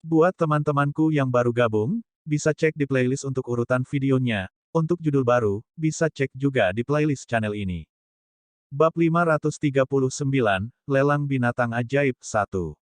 Buat teman-temanku yang baru gabung, bisa cek di playlist untuk urutan videonya. Untuk judul baru, bisa cek juga di playlist channel ini. Bab 539, Lelang Binatang Ajaib 1.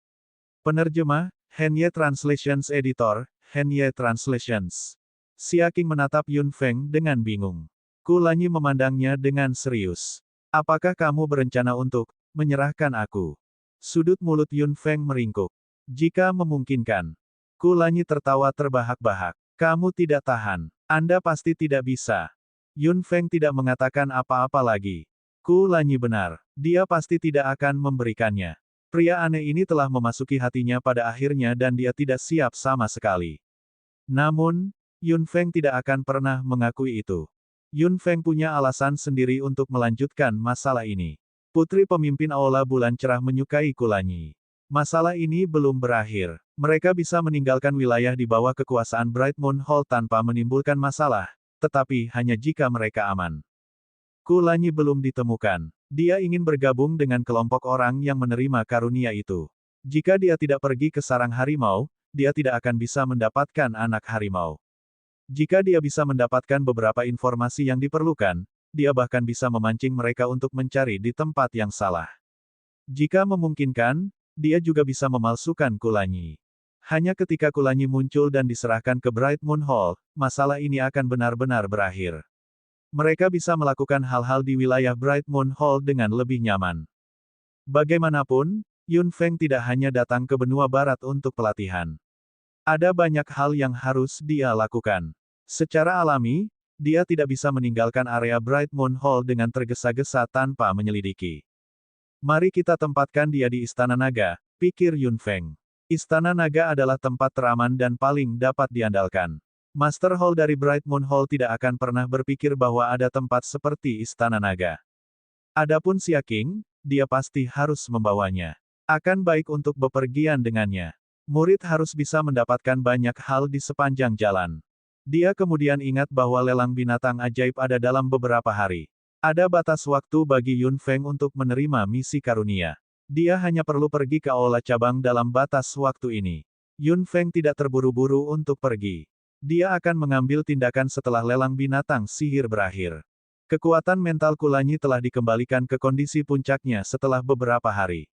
Penerjemah, Henye Translations Editor, Henye Translations. Siaking menatap Yun Feng dengan bingung. Kulanyi memandangnya dengan serius. Apakah kamu berencana untuk menyerahkan aku? Sudut mulut Yun Feng meringkuk. Jika memungkinkan. Kulanyi tertawa terbahak-bahak. Kamu tidak tahan. Anda pasti tidak bisa. Yun Feng tidak mengatakan apa-apa lagi. Kulanyi benar. Dia pasti tidak akan memberikannya. Pria aneh ini telah memasuki hatinya pada akhirnya dan dia tidak siap sama sekali. Namun, Yun Feng tidak akan pernah mengakui itu. Yun Feng punya alasan sendiri untuk melanjutkan masalah ini. Putri pemimpin Aula Bulan Cerah menyukai Kulanyi. Masalah ini belum berakhir. Mereka bisa meninggalkan wilayah di bawah kekuasaan Bright Moon Hall tanpa menimbulkan masalah, tetapi hanya jika mereka aman. Kulanyi belum ditemukan. Dia ingin bergabung dengan kelompok orang yang menerima karunia itu. Jika dia tidak pergi ke sarang harimau, dia tidak akan bisa mendapatkan anak harimau. Jika dia bisa mendapatkan beberapa informasi yang diperlukan, dia bahkan bisa memancing mereka untuk mencari di tempat yang salah. Jika memungkinkan, dia juga bisa memalsukan Kulanyi. Hanya ketika Kulanyi muncul dan diserahkan ke Bright Moon Hall, masalah ini akan benar-benar berakhir. Mereka bisa melakukan hal-hal di wilayah Bright Moon Hall dengan lebih nyaman. Bagaimanapun, Yun Feng tidak hanya datang ke benua barat untuk pelatihan. Ada banyak hal yang harus dia lakukan. Secara alami, dia tidak bisa meninggalkan area Bright Moon Hall dengan tergesa-gesa tanpa menyelidiki. Mari kita tempatkan dia di Istana Naga, pikir Yun Feng. Istana Naga adalah tempat teraman dan paling dapat diandalkan. Master Hall dari Bright Moon Hall tidak akan pernah berpikir bahwa ada tempat seperti Istana Naga. Adapun Siaking, dia pasti harus membawanya. Akan baik untuk bepergian dengannya. Murid harus bisa mendapatkan banyak hal di sepanjang jalan. Dia kemudian ingat bahwa lelang binatang ajaib ada dalam beberapa hari. Ada batas waktu bagi Yun Feng untuk menerima misi karunia. Dia hanya perlu pergi ke aula cabang dalam batas waktu ini. Yun Feng tidak terburu-buru untuk pergi. Dia akan mengambil tindakan setelah lelang binatang sihir berakhir. Kekuatan mental Kulanyi telah dikembalikan ke kondisi puncaknya setelah beberapa hari.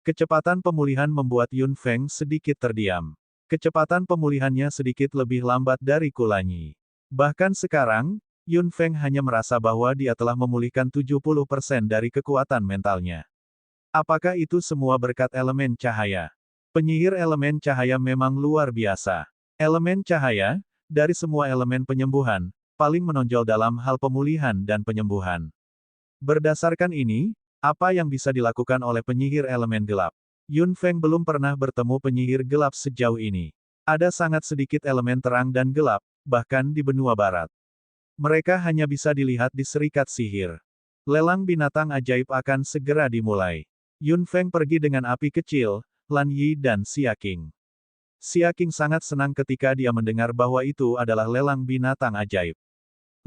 Kecepatan pemulihan membuat Yun Feng sedikit terdiam. Kecepatan pemulihannya sedikit lebih lambat dari Kulanyi. Bahkan sekarang, Yun Feng hanya merasa bahwa dia telah memulihkan 70% dari kekuatan mentalnya. Apakah itu semua berkat elemen cahaya? Penyihir elemen cahaya memang luar biasa. Elemen cahaya, dari semua elemen penyembuhan, paling menonjol dalam hal pemulihan dan penyembuhan. Berdasarkan ini, apa yang bisa dilakukan oleh penyihir elemen gelap? Yun Feng belum pernah bertemu penyihir gelap sejauh ini. Ada sangat sedikit elemen terang dan gelap, bahkan di benua barat. Mereka hanya bisa dilihat di serikat sihir. Lelang binatang ajaib akan segera dimulai. Yun Feng pergi dengan api kecil, Lan Yi dan Siaking. Siaking sangat senang ketika dia mendengar bahwa itu adalah lelang binatang ajaib.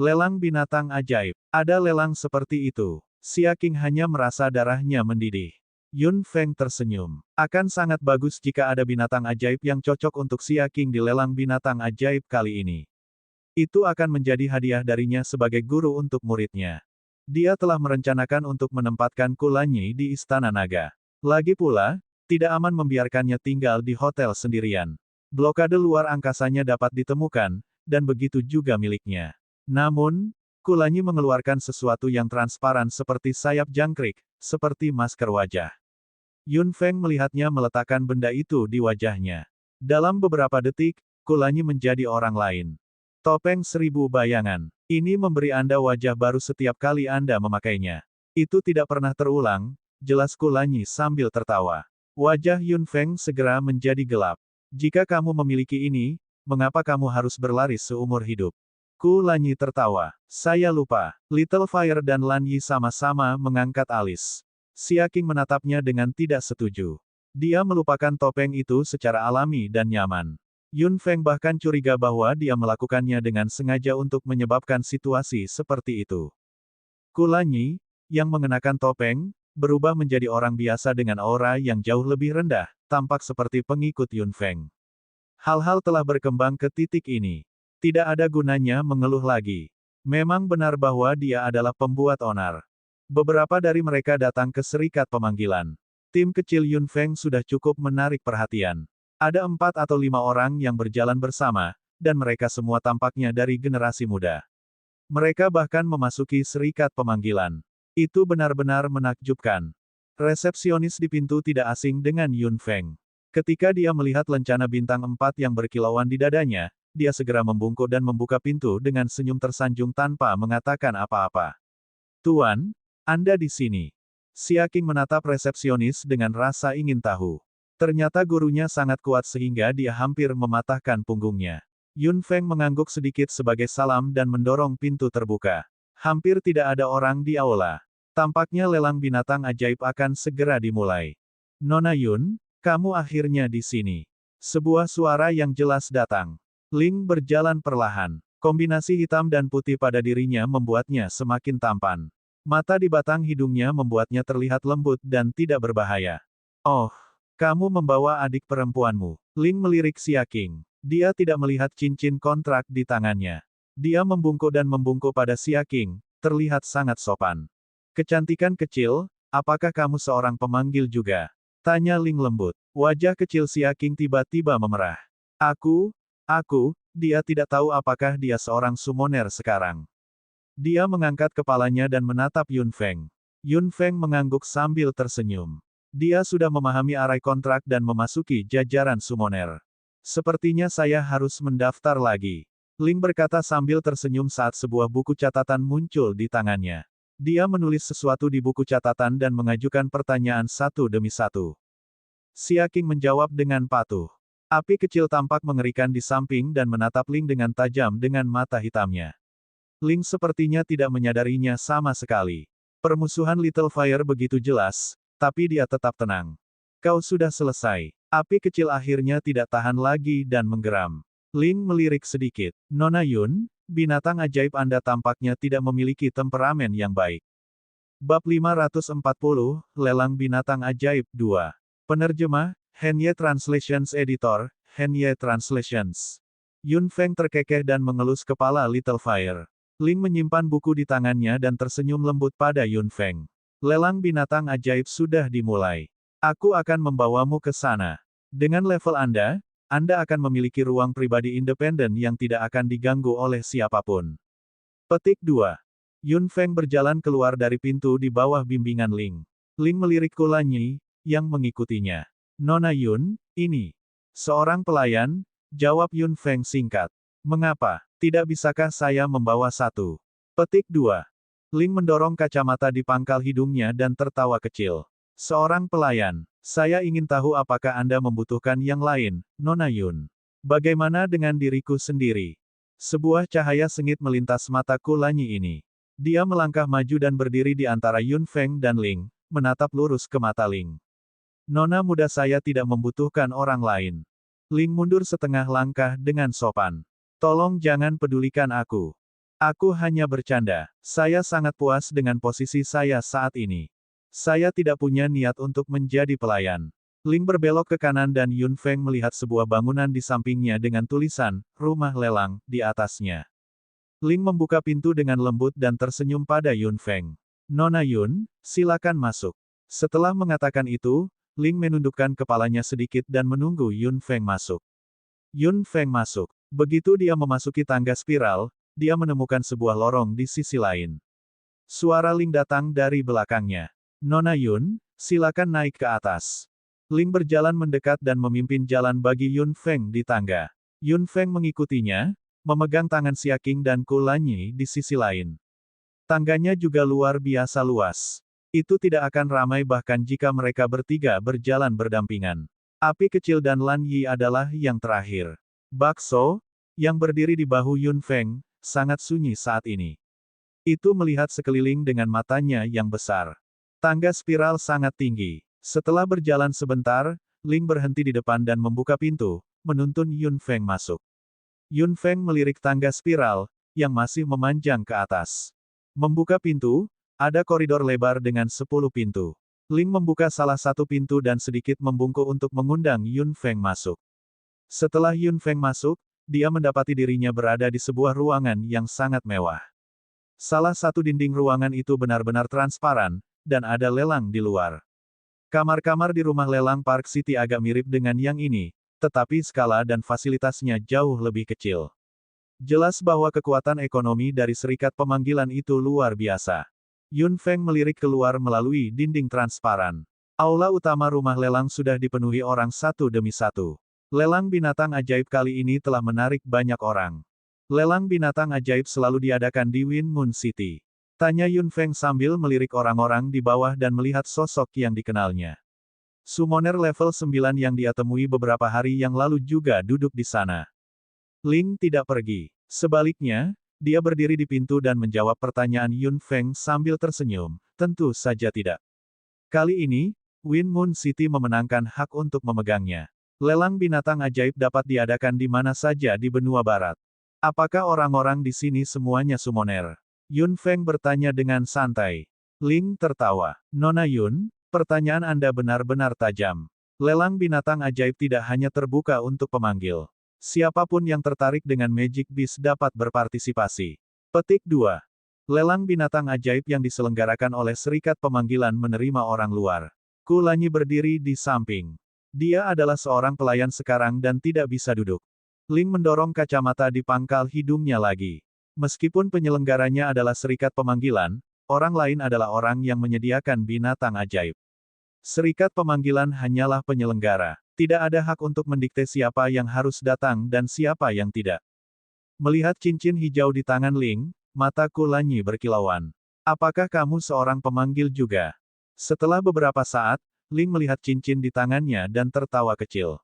Lelang binatang ajaib. Ada lelang seperti itu. Siaking hanya merasa darahnya mendidih. Yun Feng tersenyum. Akan sangat bagus jika ada binatang ajaib yang cocok untuk Siaking di lelang binatang ajaib kali ini. Itu akan menjadi hadiah darinya sebagai guru untuk muridnya. Dia telah merencanakan untuk menempatkan Kulanyi di Istana Naga. Lagi pula, tidak aman membiarkannya tinggal di hotel sendirian. Blokade luar angkasanya dapat ditemukan, dan begitu juga miliknya. Namun, Kulanyi mengeluarkan sesuatu yang transparan seperti sayap jangkrik, seperti masker wajah. Yun Feng melihatnya meletakkan benda itu di wajahnya. Dalam beberapa detik, Kulanyi menjadi orang lain. Topeng 1000 bayangan. Ini memberi Anda wajah baru setiap kali Anda memakainya. Itu tidak pernah terulang, jelas Kulanyi sambil tertawa. Wajah Yun Feng segera menjadi gelap. Jika kamu memiliki ini, mengapa kamu harus berlari seumur hidup? Kulanyi tertawa. Saya lupa. Little Fire dan Lan Yi sama-sama mengangkat alis. Siaking menatapnya dengan tidak setuju. Dia melupakan topeng itu secara alami dan nyaman. Yun Feng bahkan curiga bahwa dia melakukannya dengan sengaja untuk menyebabkan situasi seperti itu. Kulanyi, yang mengenakan topeng, berubah menjadi orang biasa dengan aura yang jauh lebih rendah, tampak seperti pengikut Yun Feng. Hal-hal telah berkembang ke titik ini. Tidak ada gunanya mengeluh lagi. Memang benar bahwa dia adalah pembuat onar. Beberapa dari mereka datang ke serikat pemanggilan. Tim kecil Yun Feng sudah cukup menarik perhatian. Ada 4 atau 5 orang yang berjalan bersama, dan mereka semua tampaknya dari generasi muda. Mereka bahkan memasuki serikat pemanggilan. Itu benar-benar menakjubkan. Resepsionis di pintu tidak asing dengan Yun Feng. Ketika dia melihat lencana bintang 4 yang berkilauan di dadanya, dia segera membungkuk dan membuka pintu dengan senyum tersanjung tanpa mengatakan apa-apa. "Tuan, Anda di sini." Xia Qing menatap resepsionis dengan rasa ingin tahu. Ternyata gurunya sangat kuat sehingga dia hampir mematahkan punggungnya. Yun Feng mengangguk sedikit sebagai salam dan mendorong pintu terbuka. Hampir tidak ada orang di aula. Tampaknya lelang binatang ajaib akan segera dimulai. "Nona Yun, kamu akhirnya di sini." Sebuah suara yang jelas datang. Ling berjalan perlahan. Kombinasi hitam dan putih pada dirinya membuatnya semakin tampan. Mata di batang hidungnya membuatnya terlihat lembut dan tidak berbahaya. "Oh, kamu membawa adik perempuanmu." Ling melirik Xia Qing. Dia tidak melihat cincin kontrak di tangannya. Dia membungkuk dan membungkuk pada Xia Qing, terlihat sangat sopan. "Kecantikan kecil, apakah kamu seorang pemanggil juga?" Tanya Ling lembut. Wajah kecil Xia Qing tiba-tiba memerah. Aku, dia tidak tahu apakah dia seorang summoner sekarang. Dia mengangkat kepalanya dan menatap Yun Feng. Yun Feng mengangguk sambil tersenyum. Dia sudah memahami arai kontrak dan memasuki jajaran summoner. "Sepertinya saya harus mendaftar lagi." Ling berkata sambil tersenyum saat sebuah buku catatan muncul di tangannya. Dia menulis sesuatu di buku catatan dan mengajukan pertanyaan satu demi satu. Xia Qing menjawab dengan patuh. Api kecil tampak mengerikan di samping dan menatap Ling dengan tajam dengan mata hitamnya. Ling sepertinya tidak menyadarinya sama sekali. Permusuhan Little Fire begitu jelas, tapi dia tetap tenang. "Kau sudah selesai." Api kecil akhirnya tidak tahan lagi dan menggeram. Ling melirik sedikit. "Nona Yun, binatang ajaib Anda tampaknya tidak memiliki temperamen yang baik." Bab 540, Lelang Binatang Ajaib 2. Penerjemah, Henye Translations Editor, Henye Translations. Yun Feng terkekeh dan mengelus kepala Little Fire. Ling menyimpan buku di tangannya dan tersenyum lembut pada Yun Feng. "Lelang binatang ajaib sudah dimulai. Aku akan membawamu ke sana. Dengan level Anda akan memiliki ruang pribadi independen yang tidak akan diganggu oleh siapapun." Petik 2. Yun Feng berjalan keluar dari pintu di bawah bimbingan Ling. Ling melirik Kulanyi, yang mengikutinya. "Nona Yun, ini." "Seorang pelayan," jawab Yun Feng singkat. "Mengapa? Tidak bisakah saya membawa satu?" Petik 2. Ling mendorong kacamata di pangkal hidungnya dan tertawa kecil. "Seorang pelayan. Saya ingin tahu apakah Anda membutuhkan yang lain, Nona Yun." "Bagaimana dengan diriku sendiri?" Sebuah cahaya sengit melintas mata Kulanyi ini. Dia melangkah maju dan berdiri di antara Yun Feng dan Ling, menatap lurus ke mata Ling. "Nona muda saya tidak membutuhkan orang lain." Ling mundur setengah langkah dengan sopan. "Tolong jangan pedulikan aku. Aku hanya bercanda. Saya sangat puas dengan posisi saya saat ini. Saya tidak punya niat untuk menjadi pelayan." Ling berbelok ke kanan dan Yun Feng melihat sebuah bangunan di sampingnya dengan tulisan, "Rumah Lelang," di atasnya. Ling membuka pintu dengan lembut dan tersenyum pada Yun Feng. "Nona Yun, silakan masuk." Setelah mengatakan itu, Ling menundukkan kepalanya sedikit dan menunggu Yun Feng masuk. Yun Feng masuk. Begitu dia memasuki tangga spiral, dia menemukan sebuah lorong di sisi lain. Suara Ling datang dari belakangnya. "Nona Yun, silakan naik ke atas." Ling berjalan mendekat dan memimpin jalan bagi Yun Feng di tangga. Yun Feng mengikutinya, memegang tangan Xia Qing dan Kulanyi di sisi lain. Tangganya juga luar biasa luas. Itu tidak akan ramai bahkan jika mereka bertiga berjalan berdampingan. Api kecil dan Lan Yi adalah yang terakhir. Bakso, yang berdiri di bahu Yun Feng, sangat sunyi saat ini. Itu melihat sekeliling dengan matanya yang besar. Tangga spiral sangat tinggi. Setelah berjalan sebentar, Ling berhenti di depan dan membuka pintu, menuntun Yun Feng masuk. Yun Feng melirik tangga spiral, yang masih memanjang ke atas. Membuka pintu, ada koridor lebar dengan 10 pintu. Ling membuka salah satu pintu dan sedikit membungkuk untuk mengundang Yun Feng masuk. Setelah Yun Feng masuk, dia mendapati dirinya berada di sebuah ruangan yang sangat mewah. Salah satu dinding ruangan itu benar-benar transparan, dan ada lelang di luar. Kamar-kamar di rumah lelang Park City agak mirip dengan yang ini, tetapi skala dan fasilitasnya jauh lebih kecil. Jelas bahwa kekuatan ekonomi dari serikat pemanggilan itu luar biasa. Yun Feng melirik keluar melalui dinding transparan. Aula utama rumah lelang sudah dipenuhi orang satu demi satu. Lelang binatang ajaib kali ini telah menarik banyak orang. Lelang binatang ajaib selalu diadakan di Win Moon City. Tanya Yun Feng sambil melirik orang-orang di bawah dan melihat sosok yang dikenalnya. Summoner level 9 yang dia temui beberapa hari yang lalu juga duduk di sana. Ling tidak pergi. Sebaliknya, dia berdiri di pintu dan menjawab pertanyaan Yun Feng sambil tersenyum. Tentu saja tidak. Kali ini, Win Moon City memenangkan hak untuk memegangnya. Lelang binatang ajaib dapat diadakan di mana saja di benua barat. Apakah orang-orang di sini semuanya summoner? Yun Feng bertanya dengan santai. Ling tertawa. Nona Yun, pertanyaan Anda benar-benar tajam. Lelang binatang ajaib tidak hanya terbuka untuk pemanggil. Siapapun yang tertarik dengan Magic Beast dapat berpartisipasi. Petik 2. Lelang binatang ajaib yang diselenggarakan oleh Serikat Pemanggilan menerima orang luar. Kulanyi berdiri di samping. Dia adalah seorang pelayan sekarang dan tidak bisa duduk. Ling mendorong kacamata di pangkal hidungnya lagi. Meskipun penyelenggaranya adalah Serikat Pemanggilan, orang lain adalah orang yang menyediakan binatang ajaib. Serikat Pemanggilan hanyalah penyelenggara. Tidak ada hak untuk mendikte siapa yang harus datang dan siapa yang tidak. Melihat cincin hijau di tangan Ling, mata Kulanyi berkilauan. Apakah kamu seorang pemanggil juga? Setelah beberapa saat, Ling melihat cincin di tangannya dan tertawa kecil.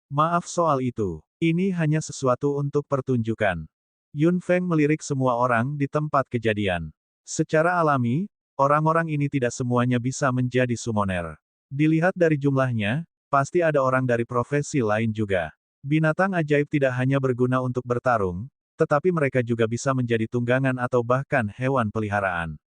Maaf soal itu. Ini hanya sesuatu untuk pertunjukan. Yun Feng melirik semua orang di tempat kejadian. Secara alami, orang-orang ini tidak semuanya bisa menjadi summoner. Dilihat dari jumlahnya, pasti ada orang dari profesi lain juga. Binatang ajaib tidak hanya berguna untuk bertarung, tetapi mereka juga bisa menjadi tunggangan atau bahkan hewan peliharaan.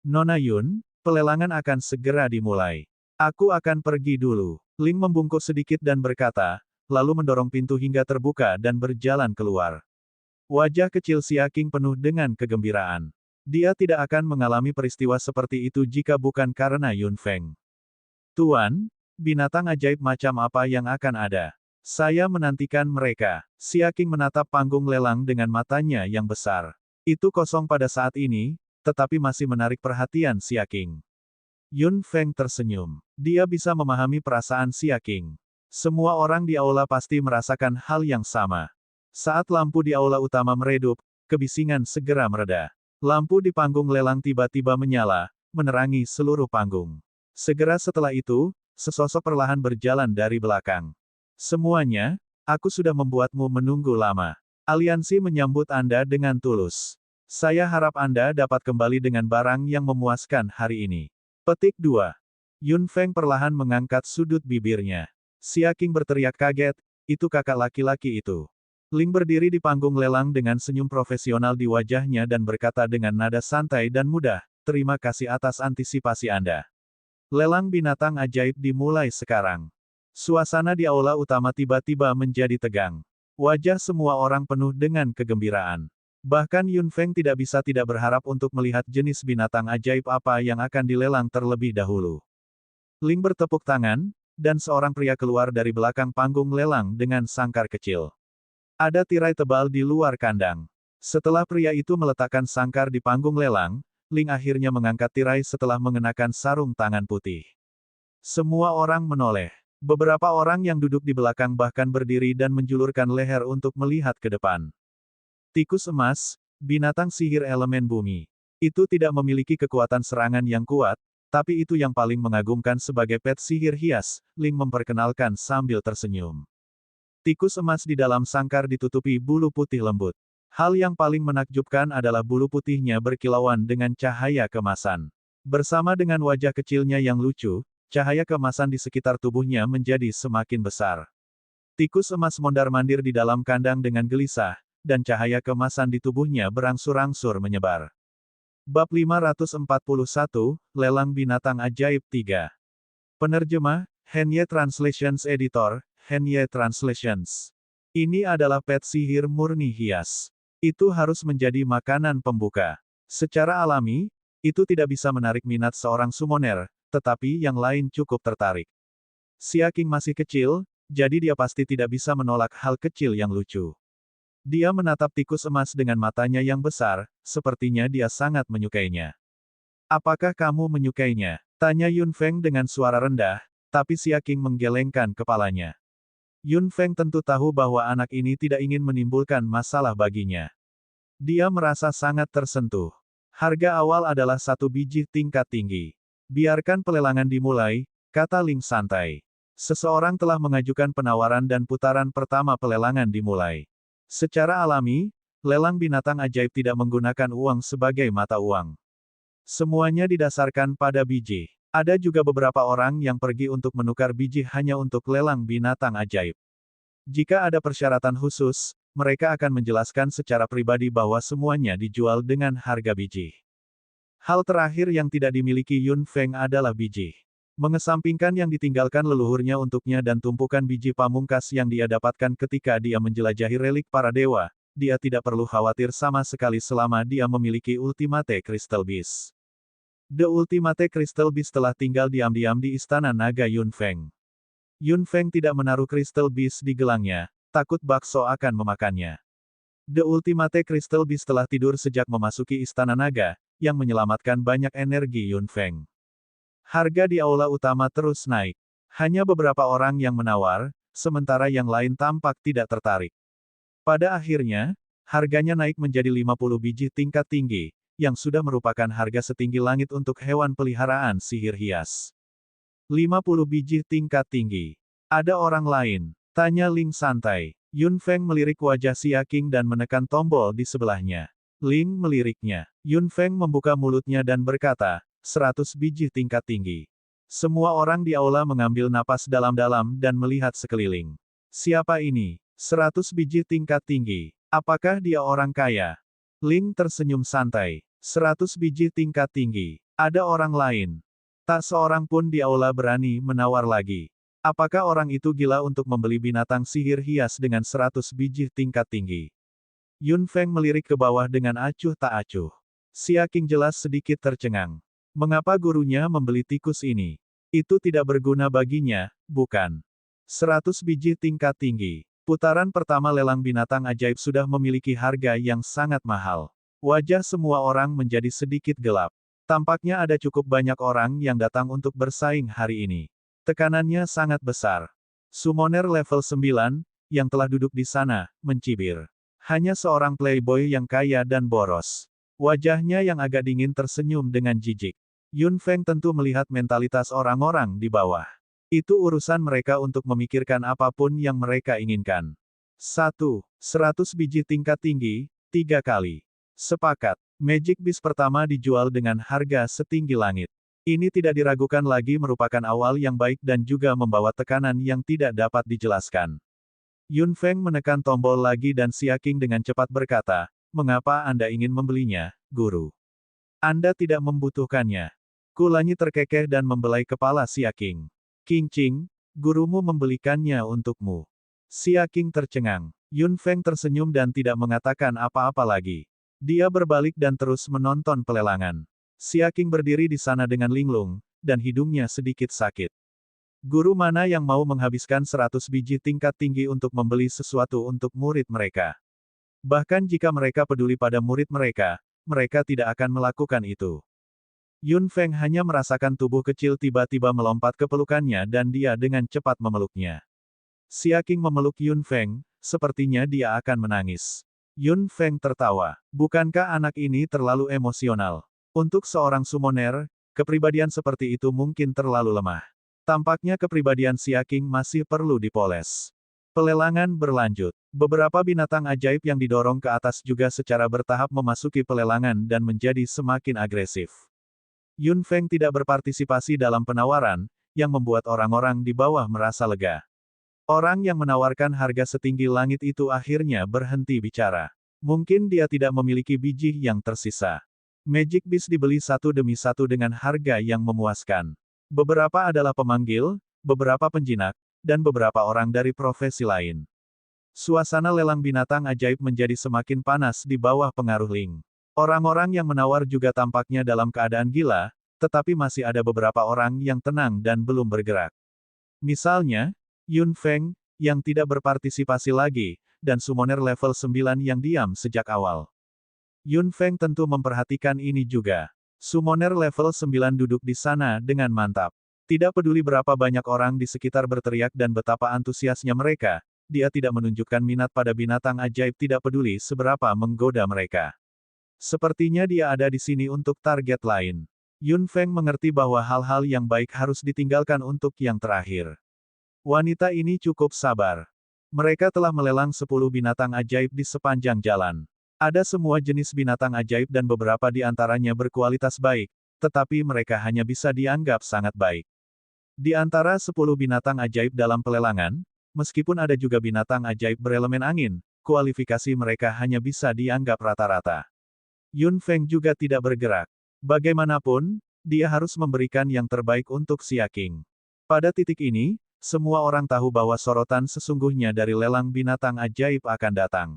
Nona Yun, pelelangan akan segera dimulai. Aku akan pergi dulu. Ling membungkuk sedikit dan berkata, lalu mendorong pintu hingga terbuka dan berjalan keluar. Wajah kecil Xia Qing penuh dengan kegembiraan. Dia tidak akan mengalami peristiwa seperti itu jika bukan karena Yun Feng. Tuan, binatang ajaib macam apa yang akan ada? Saya menantikan mereka. Xia Qing menatap panggung lelang dengan matanya yang besar. Itu kosong pada saat ini, tetapi masih menarik perhatian Xia Qing. Yun Feng tersenyum. Dia bisa memahami perasaan Xia Qing. Semua orang di aula pasti merasakan hal yang sama. Saat lampu di aula utama meredup, kebisingan segera mereda. Lampu di panggung lelang tiba-tiba menyala, menerangi seluruh panggung. Segera setelah itu, sesosok perlahan berjalan dari belakang. Semuanya, aku sudah membuatmu menunggu lama. Aliansi menyambut Anda dengan tulus. Saya harap Anda dapat kembali dengan barang yang memuaskan hari ini. Petik 2. Yun Feng perlahan mengangkat sudut bibirnya. Xia Qing berteriak kaget, itu kakak laki-laki itu. Ling berdiri di panggung lelang dengan senyum profesional di wajahnya dan berkata dengan nada santai dan mudah, terima kasih atas antisipasi Anda. Lelang binatang ajaib dimulai sekarang. Suasana di aula utama tiba-tiba menjadi tegang. Wajah semua orang penuh dengan kegembiraan. Bahkan Yun Feng tidak bisa tidak berharap untuk melihat jenis binatang ajaib apa yang akan dilelang terlebih dahulu. Ling bertepuk tangan, dan seorang pria keluar dari belakang panggung lelang dengan sangkar kecil. Ada tirai tebal di luar kandang. Setelah pria itu meletakkan sangkar di panggung lelang, Ling akhirnya mengangkat tirai setelah mengenakan sarung tangan putih. Semua orang menoleh. Beberapa orang yang duduk di belakang bahkan berdiri dan menjulurkan leher untuk melihat ke depan. Tikus emas, binatang sihir elemen bumi. Itu tidak memiliki kekuatan serangan yang kuat, tapi itu yang paling mengagumkan sebagai pet sihir hias, Ling memperkenalkan sambil tersenyum. Tikus emas di dalam sangkar ditutupi bulu putih lembut. Hal yang paling menakjubkan adalah bulu putihnya berkilauan dengan cahaya kemasan. Bersama dengan wajah kecilnya yang lucu, cahaya kemasan di sekitar tubuhnya menjadi semakin besar. Tikus emas mondar-mandir di dalam kandang dengan gelisah, dan cahaya kemasan di tubuhnya berangsur-angsur menyebar. Bab 541, Lelang Binatang Ajaib 3. Penerjemah, Henye Translations Editor, Henye Translations. Ini adalah pet sihir murni hias. Itu harus menjadi makanan pembuka. Secara alami, itu tidak bisa menarik minat seorang summoner, tetapi yang lain cukup tertarik. Xia Qing masih kecil, jadi dia pasti tidak bisa menolak hal kecil yang lucu. Dia menatap tikus emas dengan matanya yang besar, sepertinya dia sangat menyukainya. Apakah kamu menyukainya? Tanya Yun Feng dengan suara rendah, tapi Xia Qing menggelengkan kepalanya. Yun Feng tentu tahu bahwa anak ini tidak ingin menimbulkan masalah baginya. Dia merasa sangat tersentuh. Harga awal adalah 1 biji tingkat tinggi. Biarkan pelelangan dimulai, kata Ling santai. Seseorang telah mengajukan penawaran dan putaran pertama pelelangan dimulai. Secara alami, lelang binatang ajaib tidak menggunakan uang sebagai mata uang. Semuanya didasarkan pada biji. Ada juga beberapa orang yang pergi untuk menukar biji hanya untuk lelang binatang ajaib. Jika ada persyaratan khusus, mereka akan menjelaskan secara pribadi bahwa semuanya dijual dengan harga biji. Hal terakhir yang tidak dimiliki Yun Feng adalah biji. Mengesampingkan yang ditinggalkan leluhurnya untuknya dan tumpukan biji pamungkas yang dia dapatkan ketika dia menjelajahi relik para dewa, dia tidak perlu khawatir sama sekali selama dia memiliki Ultimate Crystal Beast. The Ultimate Crystal Beast telah tinggal diam-diam di istana naga Yun Feng. Yun Feng tidak menaruh Crystal Beast di gelangnya, takut bakso akan memakannya. The Ultimate Crystal Beast telah tidur sejak memasuki istana naga, yang menyelamatkan banyak energi Yun Feng. Harga di aula utama terus naik. Hanya beberapa orang yang menawar, sementara yang lain tampak tidak tertarik. Pada akhirnya, harganya naik menjadi 50 biji tingkat tinggi, yang sudah merupakan harga setinggi langit untuk hewan peliharaan sihir hias. 50 biji tingkat tinggi. Ada orang lain? Tanya Ling santai. Yun Feng melirik wajah Xia Qing dan menekan tombol di sebelahnya. Ling meliriknya. Yun Feng membuka mulutnya dan berkata, 100 biji tingkat tinggi. Semua orang di aula mengambil napas dalam-dalam dan melihat sekeliling. Siapa ini? 100 biji tingkat tinggi. Apakah dia orang kaya? Ling tersenyum santai. 100 biji tingkat tinggi. Ada orang lain. Tak seorang pun di aula berani menawar lagi. Apakah orang itu gila untuk membeli binatang sihir hias dengan 100 biji tingkat tinggi? Yun Feng melirik ke bawah dengan acuh tak acuh. Xia Qing jelas sedikit tercengang. Mengapa gurunya membeli tikus ini? Itu tidak berguna baginya, bukan? 100 biji tingkat tinggi. Putaran pertama lelang binatang ajaib sudah memiliki harga yang sangat mahal. Wajah semua orang menjadi sedikit gelap. Tampaknya ada cukup banyak orang yang datang untuk bersaing hari ini. Tekanannya sangat besar. Summoner level 9, yang telah duduk di sana, mencibir. Hanya seorang playboy yang kaya dan boros. Wajahnya yang agak dingin tersenyum dengan jijik. Yun Feng tentu melihat mentalitas orang-orang di bawah. Itu urusan mereka untuk memikirkan apapun yang mereka inginkan. 100 biji tingkat tinggi, 3 kali. Sepakat. Magic Beast pertama dijual dengan harga setinggi langit. Ini tidak diragukan lagi merupakan awal yang baik dan juga membawa tekanan yang tidak dapat dijelaskan. Yun Feng menekan tombol lagi dan Xia Qing dengan cepat berkata, "Mengapa Anda ingin membelinya, Guru? Anda tidak membutuhkannya." Kulanyi terkekeh dan membelai kepala Xia Qing. "Qing Qing, gurumu membelikannya untukmu." Xia Qing tercengang. Yun Feng tersenyum dan tidak mengatakan apa-apa lagi. Dia berbalik dan terus menonton pelelangan. Xia Qing berdiri di sana dengan linglung, dan hidungnya sedikit sakit. Guru mana yang mau menghabiskan 100 biji tingkat tinggi untuk membeli sesuatu untuk murid mereka? Bahkan jika mereka peduli pada murid mereka, mereka tidak akan melakukan itu. Yun Feng hanya merasakan tubuh kecil tiba-tiba melompat ke pelukannya dan dia dengan cepat memeluknya. Xia Qing memeluk Yun Feng, sepertinya dia akan menangis. Yun Feng tertawa. Bukankah anak ini terlalu emosional? Untuk seorang summoner, kepribadian seperti itu mungkin terlalu lemah. Tampaknya kepribadian Xia Qing masih perlu dipoles. Pelelangan berlanjut. Beberapa binatang ajaib yang didorong ke atas juga secara bertahap memasuki pelelangan dan menjadi semakin agresif. Yun Feng tidak berpartisipasi dalam penawaran, yang membuat orang-orang di bawah merasa lega. Orang yang menawarkan harga setinggi langit itu akhirnya berhenti bicara. Mungkin dia tidak memiliki biji yang tersisa. Magic Beast dibeli satu demi satu dengan harga yang memuaskan. Beberapa adalah pemanggil, beberapa penjinak, dan beberapa orang dari profesi lain. Suasana lelang binatang ajaib menjadi semakin panas di bawah pengaruh Ling. Orang-orang yang menawar juga tampaknya dalam keadaan gila, tetapi masih ada beberapa orang yang tenang dan belum bergerak. Misalnya, Yun Feng, yang tidak berpartisipasi lagi, dan summoner level 9 yang diam sejak awal. Yun Feng tentu memperhatikan ini juga. Summoner level 9 duduk di sana dengan mantap. Tidak peduli berapa banyak orang di sekitar berteriak dan betapa antusiasnya mereka, dia tidak menunjukkan minat pada binatang ajaib, tidak peduli seberapa menggoda mereka. Sepertinya dia ada di sini untuk target lain. Yun Feng mengerti bahwa hal-hal yang baik harus ditinggalkan untuk yang terakhir. Wanita ini cukup sabar. Mereka telah melelang 10 binatang ajaib di sepanjang jalan. Ada semua jenis binatang ajaib dan beberapa di antaranya berkualitas baik, tetapi mereka hanya bisa dianggap sangat baik. Di antara 10 binatang ajaib dalam pelelangan, meskipun ada juga binatang ajaib berelemen angin, kualifikasi mereka hanya bisa dianggap rata-rata. Yun Feng juga tidak bergerak. Bagaimanapun, dia harus memberikan yang terbaik untuk Xia Qing. Pada titik ini, semua orang tahu bahwa sorotan sesungguhnya dari lelang binatang ajaib akan datang.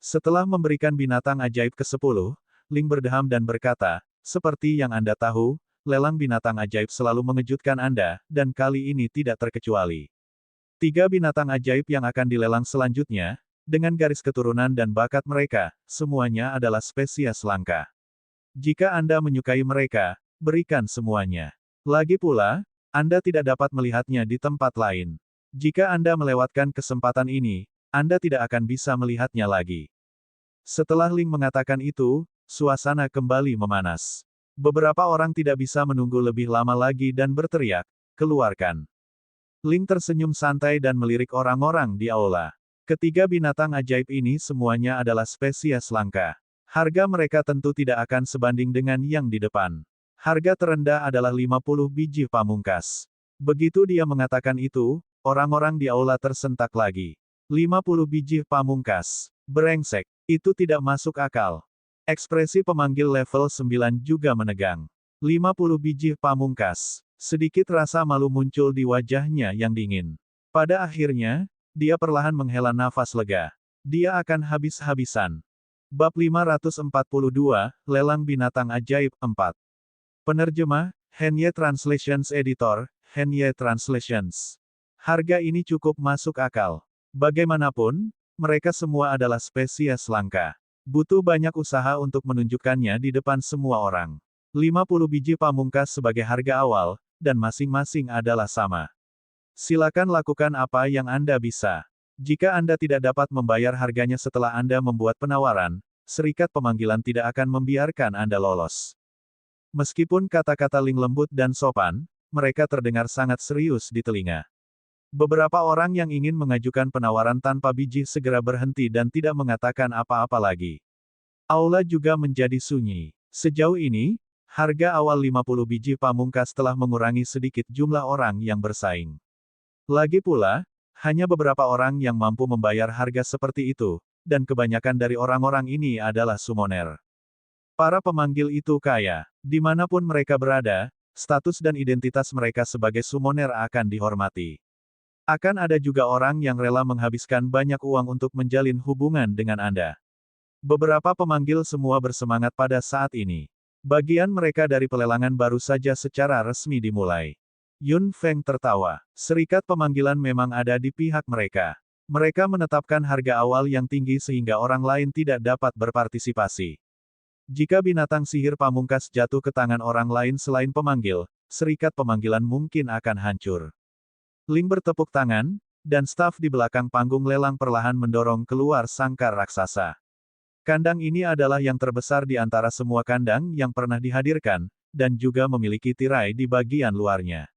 Setelah memberikan binatang ajaib ke-10, Ling berdeham dan berkata, seperti yang Anda tahu, lelang binatang ajaib selalu mengejutkan Anda, dan kali ini tidak terkecuali. 3 binatang ajaib yang akan dilelang selanjutnya, dengan garis keturunan dan bakat mereka, semuanya adalah spesies langka. Jika Anda menyukai mereka, berikan semuanya. Lagi pula, Anda tidak dapat melihatnya di tempat lain. Jika Anda melewatkan kesempatan ini, Anda tidak akan bisa melihatnya lagi. Setelah Ling mengatakan itu, suasana kembali memanas. Beberapa orang tidak bisa menunggu lebih lama lagi dan berteriak, keluarkan. Ling tersenyum santai dan melirik orang-orang di aula. Ketiga binatang ajaib ini semuanya adalah spesies langka. Harga mereka tentu tidak akan sebanding dengan yang di depan. Harga terendah adalah 50 biji pamungkas. Begitu dia mengatakan itu, orang-orang di aula tersentak lagi. 50 biji pamungkas. Brengsek. Itu tidak masuk akal. Ekspresi pemanggil level 9 juga menegang. 50 biji pamungkas. Sedikit rasa malu muncul di wajahnya yang dingin. Pada akhirnya, dia perlahan menghela nafas lega. Dia akan habis-habisan. Bab 542, Lelang Binatang Ajaib 4. Penerjemah, Henye Translations Editor, Henye Translations. Harga ini cukup masuk akal. Bagaimanapun, mereka semua adalah spesies langka. Butuh banyak usaha untuk menunjukkannya di depan semua orang. 50 biji pamungkas sebagai harga awal, dan masing-masing adalah sama. Silakan lakukan apa yang Anda bisa. Jika Anda tidak dapat membayar harganya setelah Anda membuat penawaran, serikat pemanggilan tidak akan membiarkan Anda lolos. Meskipun kata-kata Ling lembut dan sopan, mereka terdengar sangat serius di telinga. Beberapa orang yang ingin mengajukan penawaran tanpa biji segera berhenti dan tidak mengatakan apa-apa lagi. Aula juga menjadi sunyi. Sejauh ini, harga awal 50 biji pamungkas telah mengurangi sedikit jumlah orang yang bersaing. Lagi pula, hanya beberapa orang yang mampu membayar harga seperti itu, dan kebanyakan dari orang-orang ini adalah summoner. Para pemanggil itu kaya. Dimanapun mereka berada, status dan identitas mereka sebagai summoner akan dihormati. Akan ada juga orang yang rela menghabiskan banyak uang untuk menjalin hubungan dengan Anda. Beberapa pemanggil semua bersemangat pada saat ini. Bagian mereka dari pelelangan baru saja secara resmi dimulai. Yun Feng tertawa. Serikat pemanggilan memang ada di pihak mereka. Mereka menetapkan harga awal yang tinggi sehingga orang lain tidak dapat berpartisipasi. Jika binatang sihir pamungkas jatuh ke tangan orang lain selain pemanggil, serikat pemanggilan mungkin akan hancur. Ling bertepuk tangan, dan staf di belakang panggung lelang perlahan mendorong keluar sangkar raksasa. Kandang ini adalah yang terbesar di antara semua kandang yang pernah dihadirkan, dan juga memiliki tirai di bagian luarnya.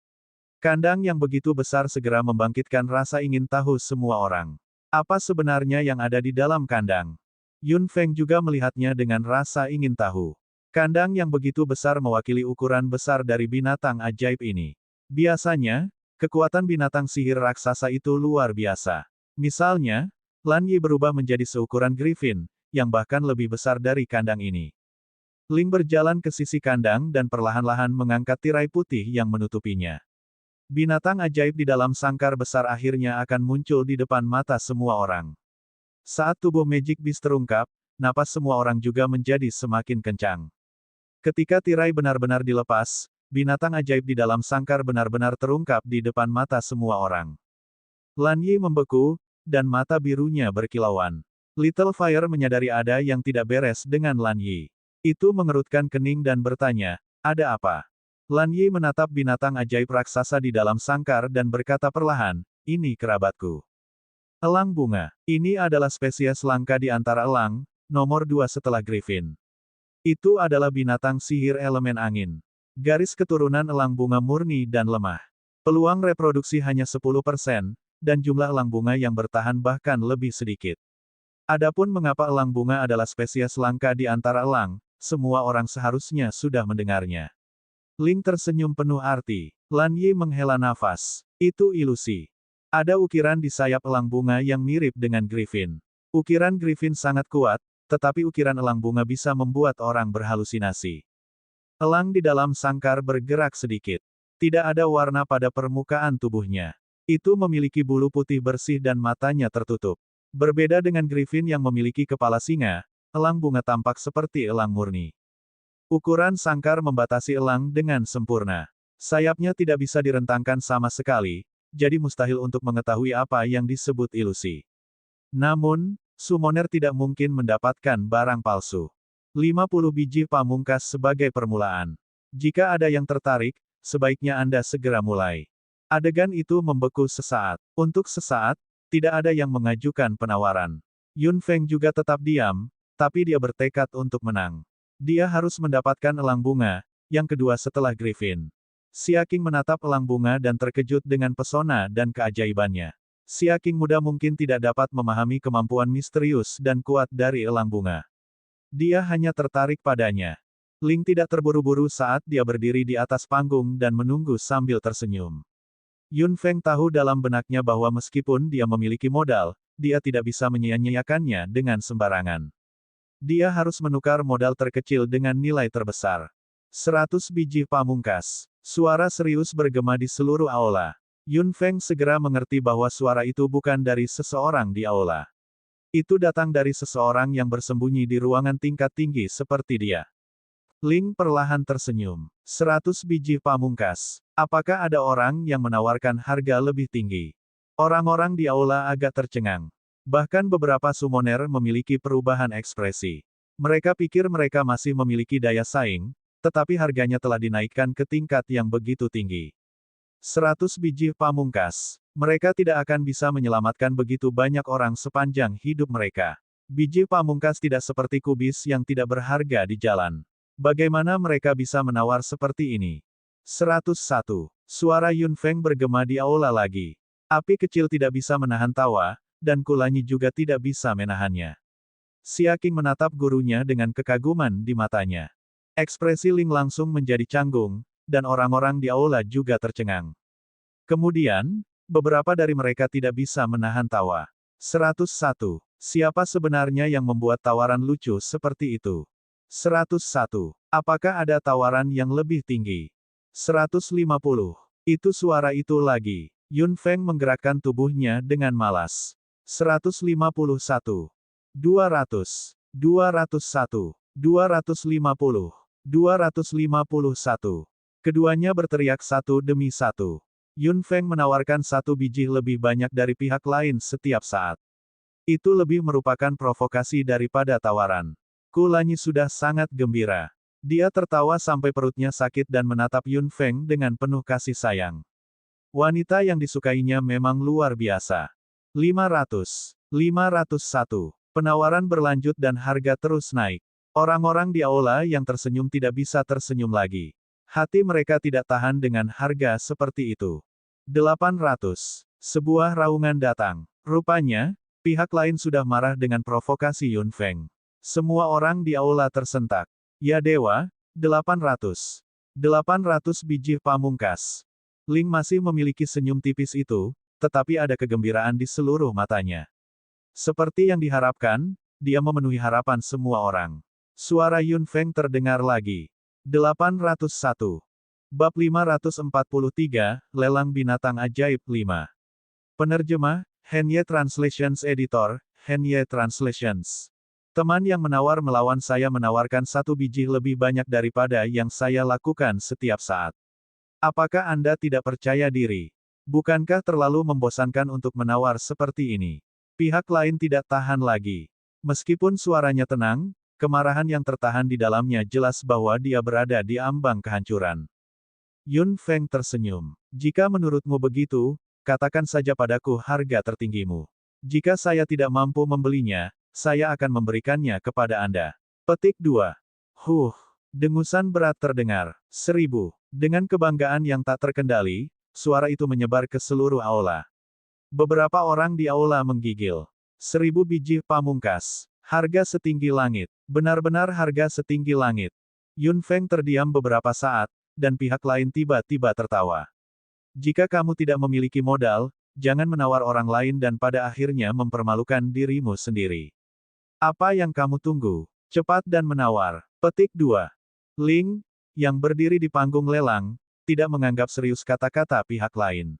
Kandang yang begitu besar segera membangkitkan rasa ingin tahu semua orang. Apa sebenarnya yang ada di dalam kandang? Yun Feng juga melihatnya dengan rasa ingin tahu. Kandang yang begitu besar mewakili ukuran besar dari binatang ajaib ini. Biasanya, kekuatan binatang sihir raksasa itu luar biasa. Misalnya, Lan Yi berubah menjadi seukuran griffin, yang bahkan lebih besar dari kandang ini. Ling berjalan ke sisi kandang dan perlahan-lahan mengangkat tirai putih yang menutupinya. Binatang ajaib di dalam sangkar besar akhirnya akan muncul di depan mata semua orang. Saat tubuh Magic Beast terungkap, napas semua orang juga menjadi semakin kencang. Ketika tirai benar-benar dilepas, binatang ajaib di dalam sangkar benar-benar terungkap di depan mata semua orang. Lan Yi membeku, dan mata birunya berkilauan. Little Fire menyadari ada yang tidak beres dengan Lan Yi. Itu mengerutkan kening dan bertanya, ada apa? Lan Yi menatap binatang ajaib raksasa di dalam sangkar dan berkata perlahan, ini kerabatku. Elang bunga. Ini adalah spesies langka di antara elang, nomor 2 setelah Griffin. Itu adalah binatang sihir elemen angin. Garis keturunan elang bunga murni dan lemah. Peluang reproduksi hanya 10%, dan jumlah elang bunga yang bertahan bahkan lebih sedikit. Adapun mengapa elang bunga adalah spesies langka di antara elang, semua orang seharusnya sudah mendengarnya. Ling tersenyum penuh arti. Lan Yi menghela nafas. Itu ilusi. Ada ukiran di sayap elang bunga yang mirip dengan Griffin. Ukiran Griffin sangat kuat, tetapi ukiran elang bunga bisa membuat orang berhalusinasi. Elang di dalam sangkar bergerak sedikit. Tidak ada warna pada permukaan tubuhnya. Itu memiliki bulu putih bersih dan matanya tertutup. Berbeda dengan Griffin yang memiliki kepala singa, elang bunga tampak seperti elang murni. Ukuran sangkar membatasi elang dengan sempurna. Sayapnya tidak bisa direntangkan sama sekali, jadi mustahil untuk mengetahui apa yang disebut ilusi. Namun, summoner tidak mungkin mendapatkan barang palsu. 50 biji pamungkas sebagai permulaan. Jika ada yang tertarik, sebaiknya Anda segera mulai. Adegan itu membeku sesaat. Untuk sesaat, tidak ada yang mengajukan penawaran. Yun Feng juga tetap diam, tapi dia bertekad untuk menang. Dia harus mendapatkan elang bunga, yang kedua setelah Griffin. Xia Qing menatap elang bunga dan terkejut dengan pesona dan keajaibannya. Xia Qing muda mungkin tidak dapat memahami kemampuan misterius dan kuat dari elang bunga. Dia hanya tertarik padanya. Ling tidak terburu-buru saat dia berdiri di atas panggung dan menunggu sambil tersenyum. Yun Feng tahu dalam benaknya bahwa meskipun dia memiliki modal, dia tidak bisa menyia-nyiakannya dengan sembarangan. Dia harus menukar modal terkecil dengan nilai terbesar. 100 biji pamungkas. Suara serius bergema di seluruh aula. Yun Feng segera mengerti bahwa suara itu bukan dari seseorang di aula. Itu datang dari seseorang yang bersembunyi di ruangan tingkat tinggi seperti dia. Ling perlahan tersenyum. 100 biji pamungkas. Apakah ada orang yang menawarkan harga lebih tinggi? Orang-orang di aula agak tercengang. Bahkan beberapa summoner memiliki perubahan ekspresi. Mereka pikir mereka masih memiliki daya saing, tetapi harganya telah dinaikkan ke tingkat yang begitu tinggi. 100 biji pamungkas. Mereka tidak akan bisa menyelamatkan begitu banyak orang sepanjang hidup mereka. Biji pamungkas tidak seperti kubis yang tidak berharga di jalan. Bagaimana mereka bisa menawar seperti ini? 101. Suara Yun Feng bergema di aula lagi. Api kecil tidak bisa menahan tawa, dan Kulanyi juga tidak bisa menahannya. Xia Qing menatap gurunya dengan kekaguman di matanya. Ekspresi Ling langsung menjadi canggung, dan orang-orang di aula juga tercengang. Kemudian, beberapa dari mereka tidak bisa menahan tawa. 101. Siapa sebenarnya yang membuat tawaran lucu seperti itu? 101. Apakah ada tawaran yang lebih tinggi? 150. Itu suara itu lagi. Yun Feng menggerakkan tubuhnya dengan malas. 151. 200. 201. 250. 251. Keduanya berteriak satu demi satu. Yun Feng menawarkan satu biji lebih banyak dari pihak lain setiap saat. Itu lebih merupakan provokasi daripada tawaran. Kulanyi sudah sangat gembira. Dia tertawa sampai perutnya sakit dan menatap Yun Feng dengan penuh kasih sayang. Wanita yang disukainya memang luar biasa. 500. 501. Penawaran berlanjut dan harga terus naik. Orang-orang di aula yang tersenyum tidak bisa tersenyum lagi. Hati mereka tidak tahan dengan harga seperti itu. 800. Sebuah raungan datang. Rupanya, pihak lain sudah marah dengan provokasi Yun Feng. Semua orang di aula tersentak. Ya dewa, 800. 800 biji pamungkas. Ling masih memiliki senyum tipis itu, tetapi ada kegembiraan di seluruh matanya. Seperti yang diharapkan, dia memenuhi harapan semua orang. Suara Yun Feng terdengar lagi. 801. Bab 543, Lelang Binatang Ajaib 5. Penerjemah, Henye Translations Editor, Henye Translations. Teman yang menawar melawan saya menawarkan 1 biji lebih banyak daripada yang saya lakukan setiap saat. Apakah Anda tidak percaya diri? Bukankah terlalu membosankan untuk menawar seperti ini? Pihak lain tidak tahan lagi. Meskipun suaranya tenang, kemarahan yang tertahan di dalamnya jelas bahwa dia berada di ambang kehancuran. Yun Feng tersenyum. Jika menurutmu begitu, katakan saja padaku harga tertinggimu. Jika saya tidak mampu membelinya, saya akan memberikannya kepada Anda. Petik 2. Dengusan berat terdengar. 1000. Dengan kebanggaan yang tak terkendali, suara itu menyebar ke seluruh aula. Beberapa orang di aula menggigil. 1000 biji pamungkas. Harga setinggi langit. Benar-benar harga setinggi langit. Yun Feng terdiam beberapa saat, dan pihak lain tiba-tiba tertawa. Jika kamu tidak memiliki modal, jangan menawar orang lain dan pada akhirnya mempermalukan dirimu sendiri. Apa yang kamu tunggu? Cepat dan menawar. Petik 2. Ling, yang berdiri di panggung lelang, tidak menganggap serius kata-kata pihak lain.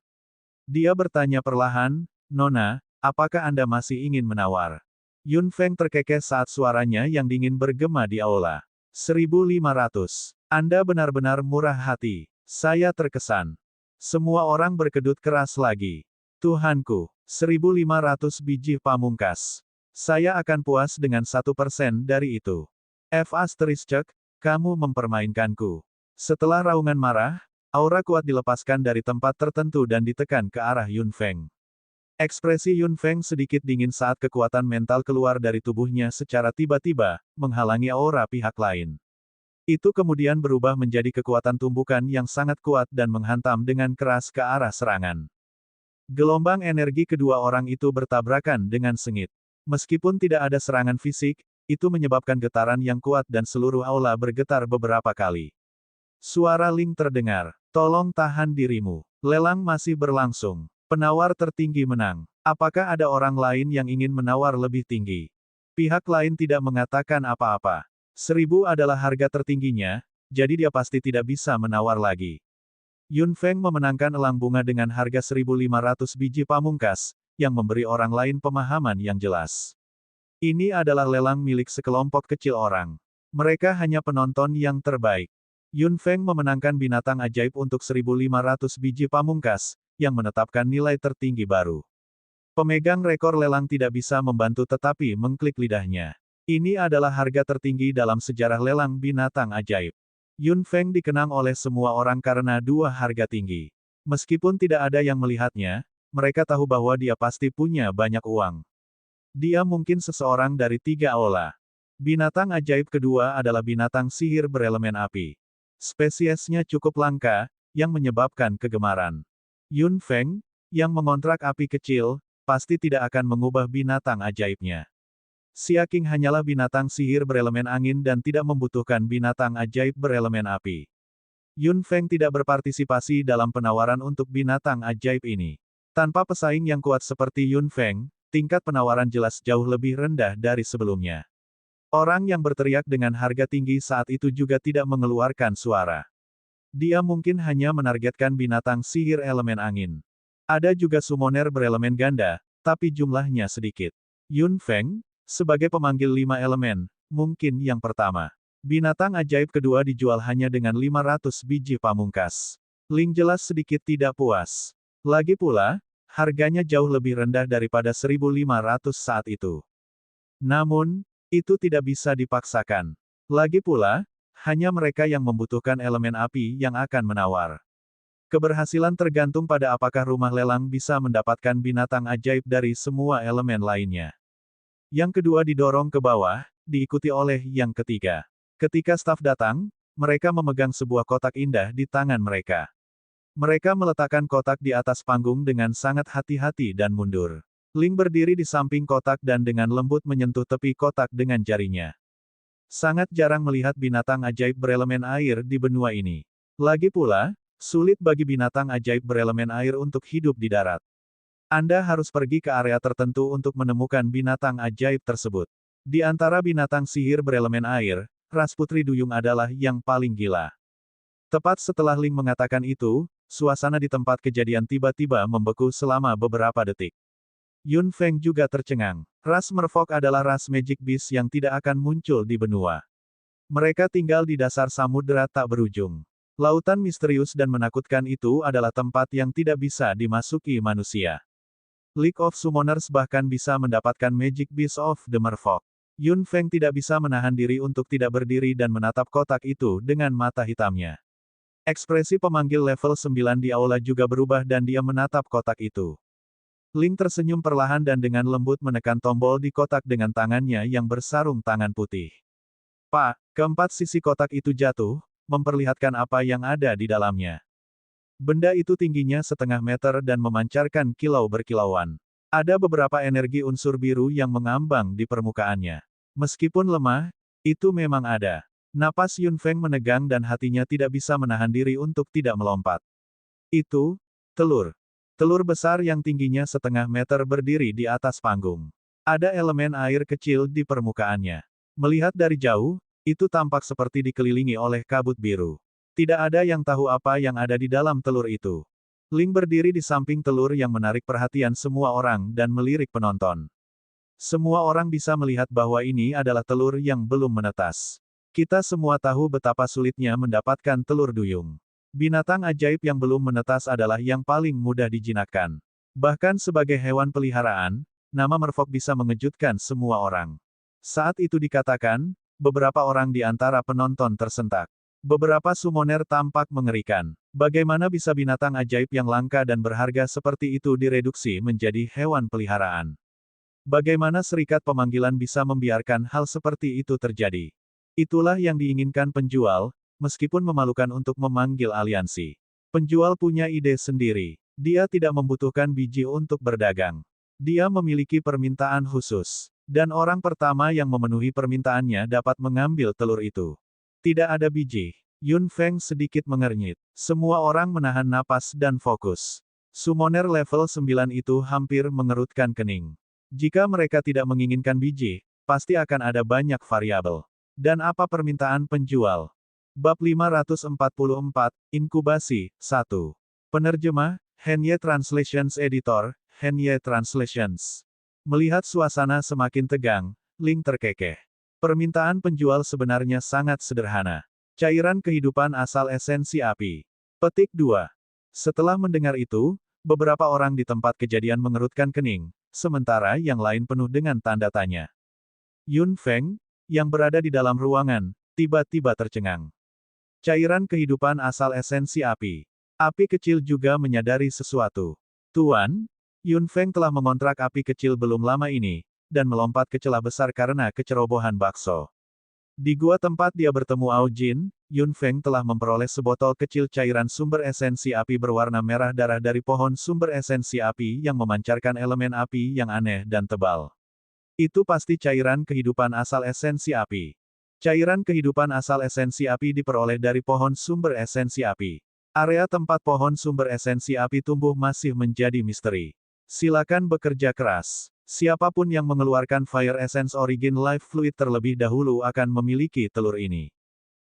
Dia bertanya perlahan, Nona, apakah Anda masih ingin menawar? Yun Feng terkekeh saat suaranya yang dingin bergema di aula. 1500. Anda benar-benar murah hati. Saya terkesan. Semua orang berkedut keras lagi. Tuhanku, 1500 biji pamungkas. Saya akan puas dengan 1% dari itu. Kamu mempermainkanku. Setelah raungan marah, aura kuat dilepaskan dari tempat tertentu dan ditekan ke arah Yun Feng. Ekspresi Yun Feng sedikit dingin saat kekuatan mental keluar dari tubuhnya secara tiba-tiba, menghalangi aura pihak lain. Itu kemudian berubah menjadi kekuatan tumbukan yang sangat kuat dan menghantam dengan keras ke arah serangan. Gelombang energi kedua orang itu bertabrakan dengan sengit. Meskipun tidak ada serangan fisik, itu menyebabkan getaran yang kuat dan seluruh aula bergetar beberapa kali. Suara Ling terdengar. Tolong tahan dirimu. Lelang masih berlangsung. Penawar tertinggi menang. Apakah ada orang lain yang ingin menawar lebih tinggi? Pihak lain tidak mengatakan apa-apa. 1000 adalah harga tertingginya, jadi dia pasti tidak bisa menawar lagi. Yun Feng memenangkan elang bunga dengan harga 1500 biji pamungkas, yang memberi orang lain pemahaman yang jelas. Ini adalah lelang milik sekelompok kecil orang. Mereka hanya penonton yang terbaik. Yun Feng memenangkan binatang ajaib untuk 1500 biji pamungkas, yang menetapkan nilai tertinggi baru. Pemegang rekor lelang tidak bisa membantu tetapi mengklik lidahnya. Ini adalah harga tertinggi dalam sejarah lelang binatang ajaib. Yun Feng dikenang oleh semua orang karena 2 harga tinggi. Meskipun tidak ada yang melihatnya, mereka tahu bahwa dia pasti punya banyak uang. Dia mungkin seseorang dari 3 aula. Binatang ajaib kedua adalah binatang sihir berelemen api. Spesiesnya cukup langka, yang menyebabkan kegemaran. Yun Feng, yang mengontrak api kecil, pasti tidak akan mengubah binatang ajaibnya. Xia Qing hanyalah binatang sihir berelemen angin dan tidak membutuhkan binatang ajaib berelemen api. Yun Feng tidak berpartisipasi dalam penawaran untuk binatang ajaib ini. Tanpa pesaing yang kuat seperti Yun Feng, tingkat penawaran jelas jauh lebih rendah dari sebelumnya. Orang yang berteriak dengan harga tinggi saat itu juga tidak mengeluarkan suara. Dia mungkin hanya menargetkan binatang sihir elemen angin. Ada juga summoner berelemen ganda, tapi jumlahnya sedikit. Yun Feng, sebagai pemanggil 5 elemen, mungkin yang pertama. Binatang ajaib kedua dijual hanya dengan 500 biji pamungkas. Ling jelas sedikit tidak puas. Lagi pula, harganya jauh lebih rendah daripada 1500 saat itu. Namun, itu tidak bisa dipaksakan. Lagi pula, hanya mereka yang membutuhkan elemen api yang akan menawar. Keberhasilan tergantung pada apakah rumah lelang bisa mendapatkan binatang ajaib dari semua elemen lainnya. Yang kedua didorong ke bawah, diikuti oleh yang ketiga. Ketika staf datang, mereka memegang sebuah kotak indah di tangan mereka. Mereka meletakkan kotak di atas panggung dengan sangat hati-hati dan mundur. Ling berdiri di samping kotak dan dengan lembut menyentuh tepi kotak dengan jarinya. Sangat jarang melihat binatang ajaib berelemen air di benua ini. Lagi pula, sulit bagi binatang ajaib berelemen air untuk hidup di darat. Anda harus pergi ke area tertentu untuk menemukan binatang ajaib tersebut. Di antara binatang sihir berelemen air, ras Putri Duyung adalah yang paling gila. Tepat setelah Ling mengatakan itu, suasana di tempat kejadian tiba-tiba membeku selama beberapa detik. Yun Feng juga tercengang. Ras Merfolk adalah ras Magic Beast yang tidak akan muncul di benua. Mereka tinggal di dasar samudera tak berujung. Lautan misterius dan menakutkan itu adalah tempat yang tidak bisa dimasuki manusia. League of Summoners bahkan bisa mendapatkan Magic Beast of the Merfolk. Yun Feng tidak bisa menahan diri untuk tidak berdiri dan menatap kotak itu dengan mata hitamnya. Ekspresi pemanggil level 9 di aula juga berubah dan dia menatap kotak itu. Ling tersenyum perlahan dan dengan lembut menekan tombol di kotak dengan tangannya yang bersarung tangan putih. Pak, keempat sisi kotak itu jatuh, memperlihatkan apa yang ada di dalamnya. Benda itu tingginya setengah meter dan memancarkan kilau berkilauan. Ada beberapa energi unsur biru yang mengambang di permukaannya. Meskipun lemah, itu memang ada. Napas Yun Feng menegang dan hatinya tidak bisa menahan diri untuk tidak melompat. Itu, telur. Telur besar yang tingginya setengah meter berdiri di atas panggung. Ada elemen air kecil di permukaannya. Melihat dari jauh, itu tampak seperti dikelilingi oleh kabut biru. Tidak ada yang tahu apa yang ada di dalam telur itu. Ling berdiri di samping telur yang menarik perhatian semua orang dan melirik penonton. Semua orang bisa melihat bahwa ini adalah telur yang belum menetas. Kita semua tahu betapa sulitnya mendapatkan telur duyung. Binatang ajaib yang belum menetas adalah yang paling mudah dijinakkan. Bahkan sebagai hewan peliharaan, nama Merfolk bisa mengejutkan semua orang. Saat itu dikatakan, beberapa orang di antara penonton tersentak. Beberapa summoner tampak mengerikan. Bagaimana bisa binatang ajaib yang langka dan berharga seperti itu direduksi menjadi hewan peliharaan? Bagaimana serikat pemanggilan bisa membiarkan hal seperti itu terjadi? Itulah yang diinginkan penjual, meskipun memalukan untuk memanggil aliansi. Penjual punya ide sendiri. Dia tidak membutuhkan biji untuk berdagang. Dia memiliki permintaan khusus. Dan orang pertama yang memenuhi permintaannya dapat mengambil telur itu. Tidak ada biji. Yun Feng sedikit mengernyit. Semua orang menahan napas dan fokus. Summoner level 9 itu hampir mengerutkan kening. Jika mereka tidak menginginkan biji, pasti akan ada banyak variabel. Dan apa permintaan penjual? Bab 544, Inkubasi, 1. Penerjemah, Henye Translations Editor, Henye Translations. Melihat suasana semakin tegang, Ling terkekeh. Permintaan penjual sebenarnya sangat sederhana. Cairan kehidupan asal esensi api. Petik 2. Setelah mendengar itu, beberapa orang di tempat kejadian mengerutkan kening, sementara yang lain penuh dengan tanda tanya. Yun Feng, yang berada di dalam ruangan, tiba-tiba tercengang. Cairan kehidupan asal esensi api. Api kecil juga menyadari sesuatu. Tuan, Yun Feng telah mengontrak api kecil belum lama ini, dan melompat ke celah besar karena kecerobohan bakso. Di gua tempat dia bertemu Ao Jin, Yun Feng telah memperoleh sebotol kecil cairan sumber esensi api berwarna merah darah dari pohon sumber esensi api yang memancarkan elemen api yang aneh dan tebal. Itu pasti cairan kehidupan asal esensi api. Cairan kehidupan asal esensi api diperoleh dari pohon sumber esensi api. Area tempat pohon sumber esensi api tumbuh masih menjadi misteri. Silakan bekerja keras. Siapapun yang mengeluarkan Fire Essence Origin Life Fluid terlebih dahulu akan memiliki telur ini.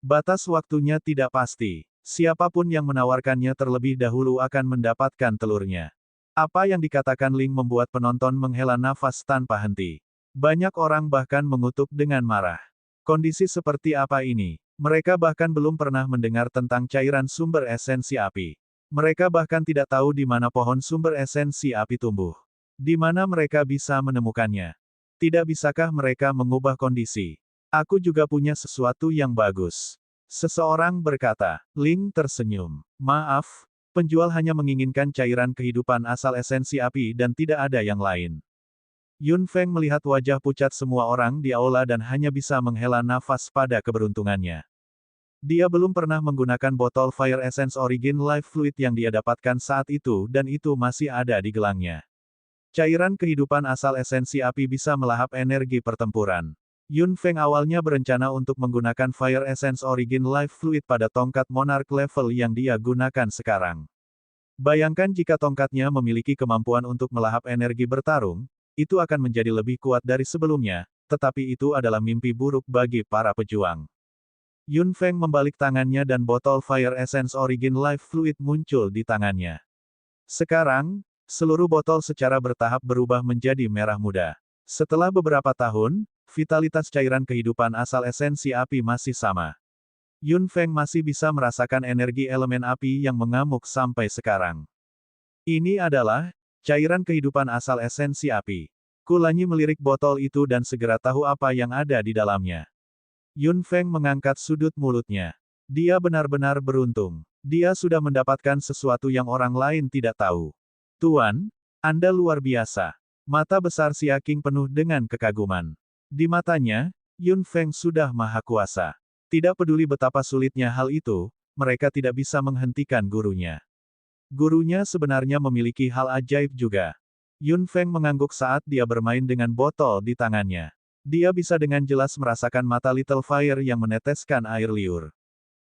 Batas waktunya tidak pasti. Siapapun yang menawarkannya terlebih dahulu akan mendapatkan telurnya. Apa yang dikatakan Ling membuat penonton menghela nafas tanpa henti. Banyak orang bahkan mengutuk dengan marah. Kondisi seperti apa ini? Mereka bahkan belum pernah mendengar tentang cairan sumber esensi api. Mereka bahkan tidak tahu di mana pohon sumber esensi api tumbuh. Di mana mereka bisa menemukannya. Tidak bisakah mereka mengubah kondisi? Aku juga punya sesuatu yang bagus. Seseorang berkata. Ling tersenyum. Maaf, penjual hanya menginginkan cairan kehidupan asal esensi api dan tidak ada yang lain. Yun Feng melihat wajah pucat semua orang di aula dan hanya bisa menghela nafas pada keberuntungannya. Dia belum pernah menggunakan botol Fire Essence Origin Life Fluid yang dia dapatkan saat itu dan itu masih ada di gelangnya. Cairan kehidupan asal esensi api bisa melahap energi pertempuran. Yun Feng awalnya berencana untuk menggunakan Fire Essence Origin Life Fluid pada tongkat Monarch level yang dia gunakan sekarang. Bayangkan jika tongkatnya memiliki kemampuan untuk melahap energi bertarung, itu akan menjadi lebih kuat dari sebelumnya, tetapi itu adalah mimpi buruk bagi para pejuang. Yun Feng membalik tangannya dan botol Fire Essence Origin Life Fluid muncul di tangannya. Sekarang, seluruh botol secara bertahap berubah menjadi merah muda. Setelah beberapa tahun, vitalitas cairan kehidupan asal esensi api masih sama. Yun Feng masih bisa merasakan energi elemen api yang mengamuk sampai sekarang. Ini adalah cairan kehidupan asal esensi api. Kulanyi melirik botol itu dan segera tahu apa yang ada di dalamnya. Yun Feng mengangkat sudut mulutnya. Dia benar-benar beruntung. Dia sudah mendapatkan sesuatu yang orang lain tidak tahu. Tuan, Anda luar biasa. Mata besar Xia Qing penuh dengan kekaguman. Di matanya, Yun Feng sudah maha kuasa. Tidak peduli betapa sulitnya hal itu, mereka tidak bisa menghentikan gurunya. Gurunya sebenarnya memiliki hal ajaib juga. Yun Feng mengangguk saat dia bermain dengan botol di tangannya. Dia bisa dengan jelas merasakan mata Little Fire yang meneteskan air liur.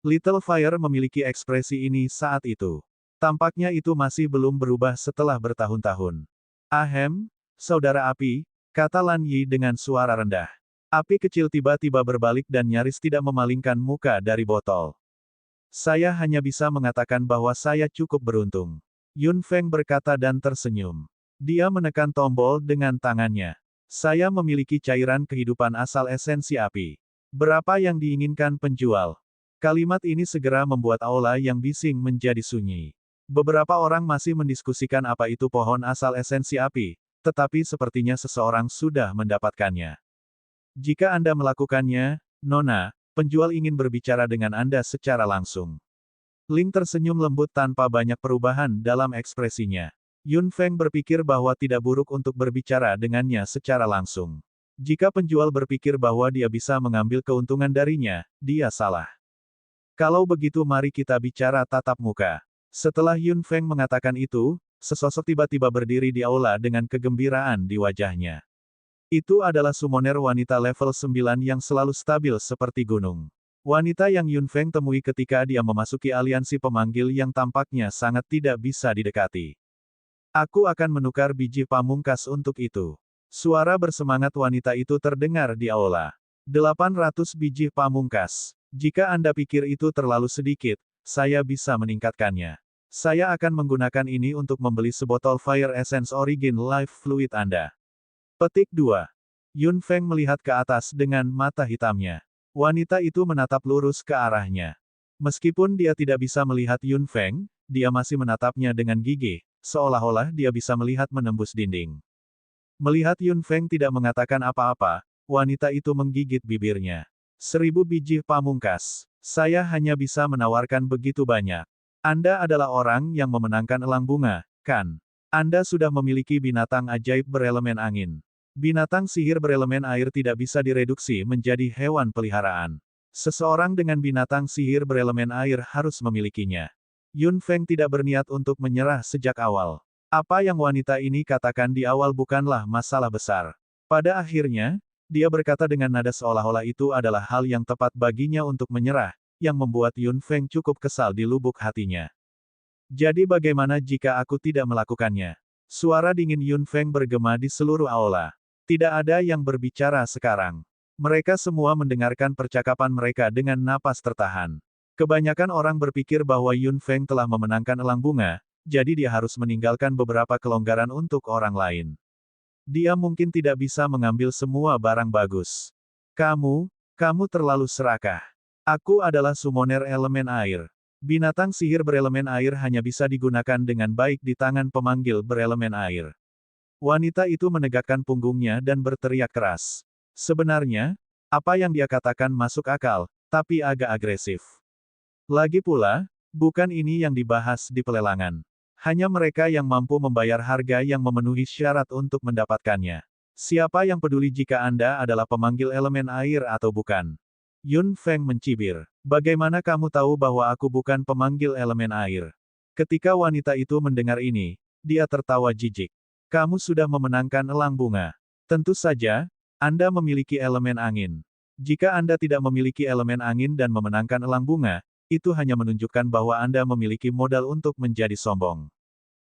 Little Fire memiliki ekspresi ini saat itu. Tampaknya itu masih belum berubah setelah bertahun-tahun. Ahem, saudara api, kata Lan Yi dengan suara rendah. Api kecil tiba-tiba berbalik dan nyaris tidak memalingkan muka dari botol. Saya hanya bisa mengatakan bahwa saya cukup beruntung. Yun Feng berkata dan tersenyum. Dia menekan tombol dengan tangannya. Saya memiliki cairan kehidupan asal esensi api. Berapa yang diinginkan penjual? Kalimat ini segera membuat aula yang bising menjadi sunyi. Beberapa orang masih mendiskusikan apa itu pohon asal esensi api, tetapi sepertinya seseorang sudah mendapatkannya. Jika Anda melakukannya, Nona, penjual ingin berbicara dengan Anda secara langsung. Ling tersenyum lembut tanpa banyak perubahan dalam ekspresinya. Yun Feng berpikir bahwa tidak buruk untuk berbicara dengannya secara langsung. Jika penjual berpikir bahwa dia bisa mengambil keuntungan darinya, dia salah. Kalau begitu mari kita bicara tatap muka. Setelah Yun Feng mengatakan itu, sesosok tiba-tiba berdiri di aula dengan kegembiraan di wajahnya. Itu adalah summoner wanita level 9 yang selalu stabil seperti gunung. Wanita yang Yun Feng temui ketika dia memasuki aliansi pemanggil yang tampaknya sangat tidak bisa didekati. Aku akan menukar biji pamungkas untuk itu. Suara bersemangat wanita itu terdengar di aula. 800 biji pamungkas. Jika Anda pikir itu terlalu sedikit, saya bisa meningkatkannya. Saya akan menggunakan ini untuk membeli sebotol Fire Essence Origin Life Fluid Anda. Petik 2. Yun Feng melihat ke atas dengan mata hitamnya. Wanita itu menatap lurus ke arahnya. Meskipun dia tidak bisa melihat Yun Feng, dia masih menatapnya dengan gigih, seolah-olah dia bisa melihat menembus dinding. Melihat Yun Feng tidak mengatakan apa-apa, wanita itu menggigit bibirnya. 1000 biji pamungkas. Saya hanya bisa menawarkan begitu banyak. Anda adalah orang yang memenangkan elang bunga, kan? Anda sudah memiliki binatang ajaib berelemen angin. Binatang sihir berelemen air tidak bisa direduksi menjadi hewan peliharaan. Seseorang dengan binatang sihir berelemen air harus memilikinya. Yun Feng tidak berniat untuk menyerah sejak awal. Apa yang wanita ini katakan di awal bukanlah masalah besar. Pada akhirnya, dia berkata dengan nada seolah-olah itu adalah hal yang tepat baginya untuk menyerah, yang membuat Yun Feng cukup kesal di lubuk hatinya. Jadi bagaimana jika aku tidak melakukannya? Suara dingin Yun Feng bergema di seluruh aula. Tidak ada yang berbicara sekarang. Mereka semua mendengarkan percakapan mereka dengan napas tertahan. Kebanyakan orang berpikir bahwa Yun Feng telah memenangkan elang bunga, jadi dia harus meninggalkan beberapa kelonggaran untuk orang lain. Dia mungkin tidak bisa mengambil semua barang bagus. Kamu terlalu serakah. Aku adalah summoner elemen air. Binatang sihir berelemen air hanya bisa digunakan dengan baik di tangan pemanggil berelemen air. Wanita itu menegakkan punggungnya dan berteriak keras. Sebenarnya, apa yang dia katakan masuk akal, tapi agak agresif. Lagi pula, bukan ini yang dibahas di pelelangan. Hanya mereka yang mampu membayar harga yang memenuhi syarat untuk mendapatkannya. Siapa yang peduli jika Anda adalah pemanggil elemen air atau bukan? Yun Feng mencibir. Bagaimana kamu tahu bahwa aku bukan pemanggil elemen air? Ketika wanita itu mendengar ini, dia tertawa jijik. Kamu sudah memenangkan elang bunga. Tentu saja, Anda memiliki elemen angin. Jika Anda tidak memiliki elemen angin dan memenangkan elang bunga, itu hanya menunjukkan bahwa Anda memiliki modal untuk menjadi sombong.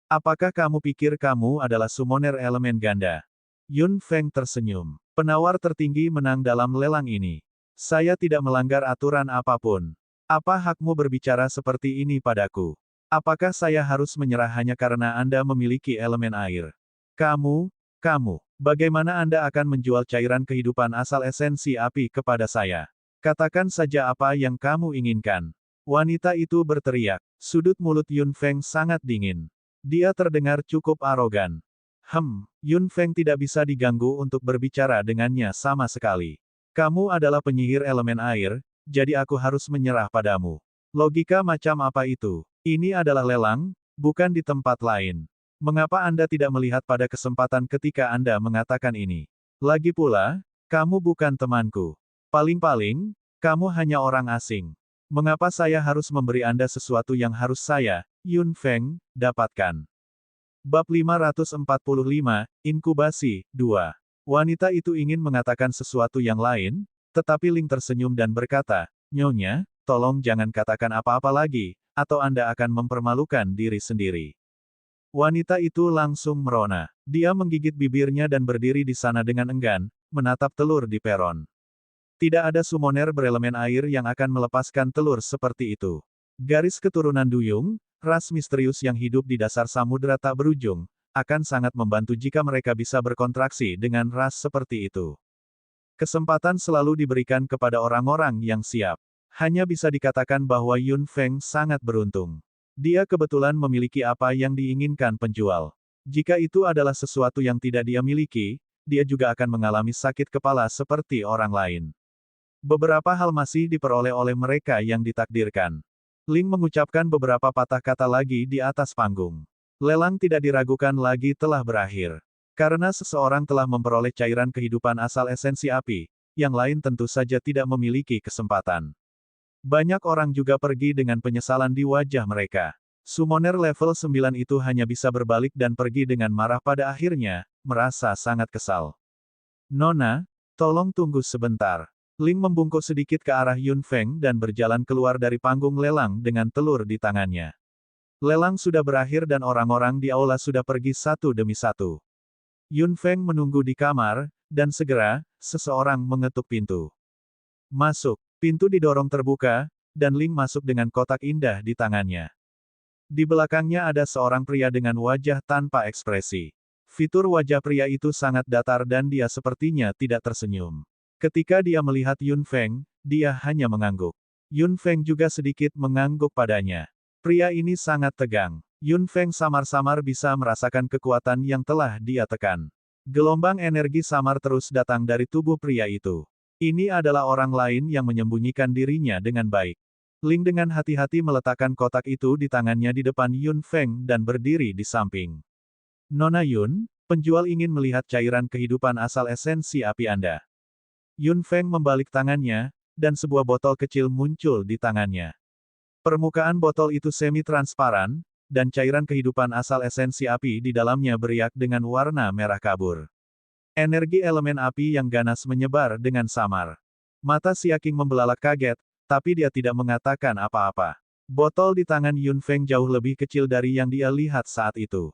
Apakah kamu pikir kamu adalah summoner elemen ganda? Yun Feng tersenyum. Penawar tertinggi menang dalam lelang ini. Saya tidak melanggar aturan apapun. Apa hakmu berbicara seperti ini padaku? Apakah saya harus menyerah hanya karena Anda memiliki elemen air? Kamu, bagaimana Anda akan menjual cairan kehidupan asal esensi api kepada saya? Katakan saja apa yang kamu inginkan. Wanita itu berteriak. Sudut mulut Yun Feng sangat dingin. Dia terdengar cukup arogan. Yun Feng tidak bisa diganggu untuk berbicara dengannya sama sekali. Kamu adalah penyihir elemen air, jadi aku harus menyerah padamu. Logika macam apa itu? Ini adalah lelang, bukan di tempat lain. Mengapa Anda tidak melihat pada kesempatan ketika Anda mengatakan ini? Lagi pula, kamu bukan temanku. Paling-paling, kamu hanya orang asing. Mengapa saya harus memberi Anda sesuatu yang harus saya, Yun Feng, dapatkan? Bab 545, Inkubasi, 2. Wanita itu ingin mengatakan sesuatu yang lain, tetapi Ling tersenyum dan berkata, Nyonya, tolong jangan katakan apa-apa lagi, atau Anda akan mempermalukan diri sendiri. Wanita itu langsung merona. Dia menggigit bibirnya dan berdiri di sana dengan enggan, menatap telur di peron. Tidak ada summoner berelemen air yang akan melepaskan telur seperti itu. Garis keturunan duyung, ras misterius yang hidup di dasar samudera tak berujung, akan sangat membantu jika mereka bisa berkontraksi dengan ras seperti itu. Kesempatan selalu diberikan kepada orang-orang yang siap. Hanya bisa dikatakan bahwa Yun Feng sangat beruntung. Dia kebetulan memiliki apa yang diinginkan penjual. Jika itu adalah sesuatu yang tidak dia miliki, dia juga akan mengalami sakit kepala seperti orang lain. Beberapa hal masih diperoleh oleh mereka yang ditakdirkan. Ling mengucapkan beberapa patah kata lagi di atas panggung. Lelang tidak diragukan lagi telah berakhir. Karena seseorang telah memperoleh cairan kehidupan asal esensi api, yang lain tentu saja tidak memiliki kesempatan. Banyak orang juga pergi dengan penyesalan di wajah mereka. Summoner level 9 itu hanya bisa berbalik dan pergi dengan marah pada akhirnya, merasa sangat kesal. Nona, tolong tunggu sebentar. Ling membungkuk sedikit ke arah Yun Feng dan berjalan keluar dari panggung lelang dengan telur di tangannya. Lelang sudah berakhir dan orang-orang di aula sudah pergi satu demi satu. Yun Feng menunggu di kamar, dan segera, seseorang mengetuk pintu. Masuk. Pintu didorong terbuka, dan Ling masuk dengan kotak indah di tangannya. Di belakangnya ada seorang pria dengan wajah tanpa ekspresi. Fitur wajah pria itu sangat datar dan dia sepertinya tidak tersenyum. Ketika dia melihat Yun Feng, dia hanya mengangguk. Yun Feng juga sedikit mengangguk padanya. Pria ini sangat tegang. Yun Feng samar-samar bisa merasakan kekuatan yang telah dia tekan. Gelombang energi samar terus datang dari tubuh pria itu. Ini adalah orang lain yang menyembunyikan dirinya dengan baik. Ling dengan hati-hati meletakkan kotak itu di tangannya di depan Yun Feng dan berdiri di samping. Nona Yun, penjual ingin melihat cairan kehidupan asal esensi api Anda. Yun Feng membalik tangannya, dan sebuah botol kecil muncul di tangannya. Permukaan botol itu semi-transparan, dan cairan kehidupan asal esensi api di dalamnya beriak dengan warna merah kabur. Energi elemen api yang ganas menyebar dengan samar. Mata si Yaking membelalak kaget, tapi dia tidak mengatakan apa-apa. Botol di tangan Yun Feng jauh lebih kecil dari yang dia lihat saat itu.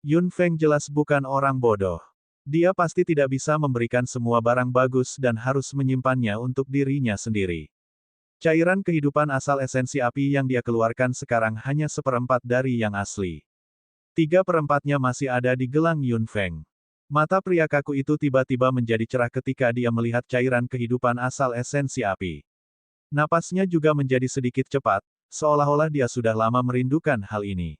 Yun Feng jelas bukan orang bodoh. Dia pasti tidak bisa memberikan semua barang bagus dan harus menyimpannya untuk dirinya sendiri. Cairan kehidupan asal esensi api yang dia keluarkan sekarang hanya 1/4 dari yang asli. 3/4-nya masih ada di gelang Yun Feng. Mata pria kaku itu tiba-tiba menjadi cerah ketika dia melihat cairan kehidupan asal esensi api. Napasnya juga menjadi sedikit cepat, seolah-olah dia sudah lama merindukan hal ini.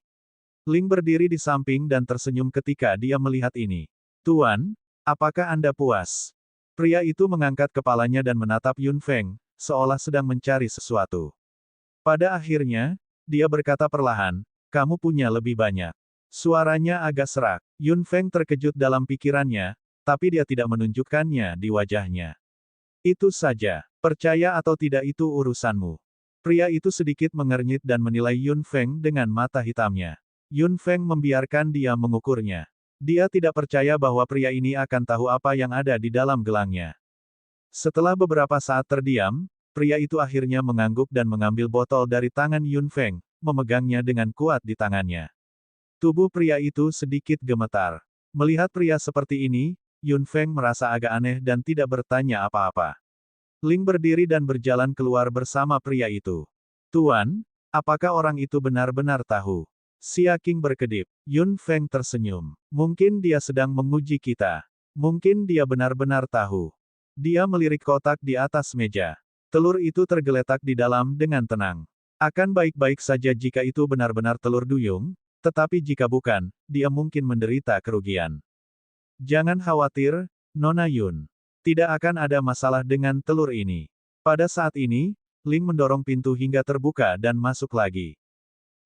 Ling berdiri di samping dan tersenyum ketika dia melihat ini. Tuan, apakah Anda puas? Pria itu mengangkat kepalanya dan menatap Yun Feng, seolah sedang mencari sesuatu. Pada akhirnya, dia berkata perlahan, kamu punya lebih banyak. Suaranya agak serak. Yun Feng terkejut dalam pikirannya, tapi dia tidak menunjukkannya di wajahnya. Itu saja. Percaya atau tidak itu urusanmu. Pria itu sedikit mengernyit dan menilai Yun Feng dengan mata hitamnya. Yun Feng membiarkan dia mengukurnya. Dia tidak percaya bahwa pria ini akan tahu apa yang ada di dalam gelangnya. Setelah beberapa saat terdiam, pria itu akhirnya mengangguk dan mengambil botol dari tangan Yun Feng, memegangnya dengan kuat di tangannya. Tubuh pria itu sedikit gemetar. Melihat pria seperti ini, Yun Feng merasa agak aneh dan tidak bertanya apa-apa. Ling berdiri dan berjalan keluar bersama pria itu. Tuan, apakah orang itu benar-benar tahu? Xia Qing berkedip. Yun Feng tersenyum. Mungkin dia sedang menguji kita. Mungkin dia benar-benar tahu. Dia melirik kotak di atas meja. Telur itu tergeletak di dalam dengan tenang. Akan baik-baik saja jika itu benar-benar telur duyung, tetapi jika bukan, dia mungkin menderita kerugian. Jangan khawatir, Nona Yun. Tidak akan ada masalah dengan telur ini. Pada saat ini, Ling mendorong pintu hingga terbuka dan masuk lagi.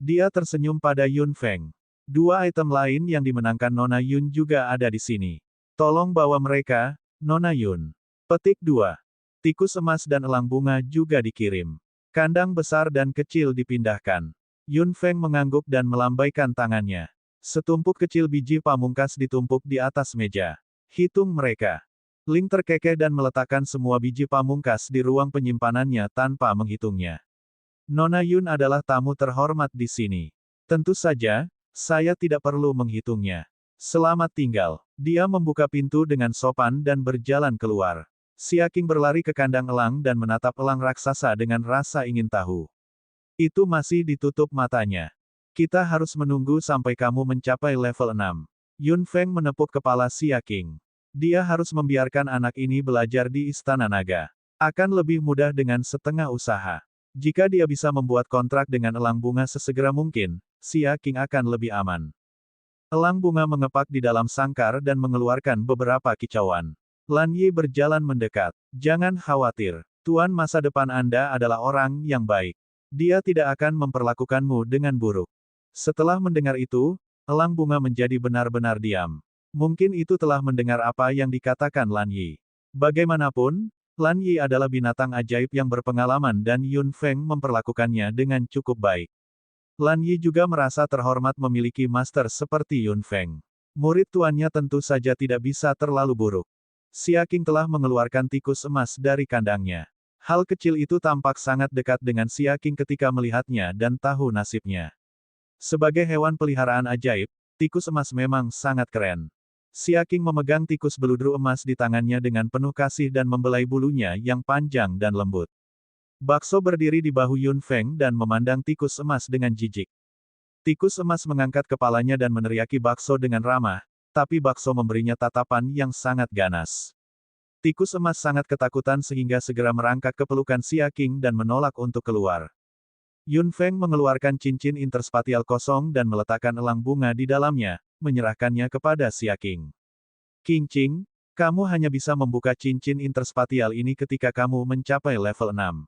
Dia tersenyum pada Yun Feng. Dua item lain yang dimenangkan Nona Yun juga ada di sini. Tolong bawa mereka, Nona Yun. Petik 2. Tikus emas dan elang bunga juga dikirim. Kandang besar dan kecil dipindahkan. Yun Feng mengangguk dan melambaikan tangannya. Setumpuk kecil biji pamungkas ditumpuk di atas meja. Hitung mereka. Ling terkekeh dan meletakkan semua biji pamungkas di ruang penyimpanannya tanpa menghitungnya. Nona Yun adalah tamu terhormat di sini. Tentu saja, saya tidak perlu menghitungnya. Selamat tinggal. Dia membuka pintu dengan sopan dan berjalan keluar. Xia Qing berlari ke kandang elang dan menatap elang raksasa dengan rasa ingin tahu. Itu masih ditutup matanya. Kita harus menunggu sampai kamu mencapai level 6. Yun Feng menepuk kepala Xia Qing. Dia harus membiarkan anak ini belajar di Istana Naga. Akan lebih mudah dengan setengah usaha. Jika dia bisa membuat kontrak dengan elang bunga sesegera mungkin, Xia Qing akan lebih aman. Elang bunga mengepak di dalam sangkar dan mengeluarkan beberapa kicauan. Lan Yi berjalan mendekat. Jangan khawatir. Tuan masa depan Anda adalah orang yang baik. Dia tidak akan memperlakukanmu dengan buruk. Setelah mendengar itu, elang bunga menjadi benar-benar diam. Mungkin itu telah mendengar apa yang dikatakan Lan Yi. Bagaimanapun, Lan Yi adalah binatang ajaib yang berpengalaman dan Yun Feng memperlakukannya dengan cukup baik. Lan Yi juga merasa terhormat memiliki master seperti Yun Feng. Murid tuannya tentu saja tidak bisa terlalu buruk. Xia Qing telah mengeluarkan tikus emas dari kandangnya. Hal kecil itu tampak sangat dekat dengan Xia Qing ketika melihatnya dan tahu nasibnya. Sebagai hewan peliharaan ajaib, tikus emas memang sangat keren. Xia Qing memegang tikus beludru emas di tangannya dengan penuh kasih dan membelai bulunya yang panjang dan lembut. Bakso berdiri di bahu Yun Feng dan memandang tikus emas dengan jijik. Tikus emas mengangkat kepalanya dan meneriaki Bakso dengan ramah, tapi Bakso memberinya tatapan yang sangat ganas. Tikus emas sangat ketakutan sehingga segera merangkak ke pelukan Xia Qing dan menolak untuk keluar. Yun Feng mengeluarkan cincin interspatial kosong dan meletakkan elang bunga di dalamnya, menyerahkannya kepada Xia Qing. Qing Qing, kamu hanya bisa membuka cincin interspatial ini ketika kamu mencapai level 6.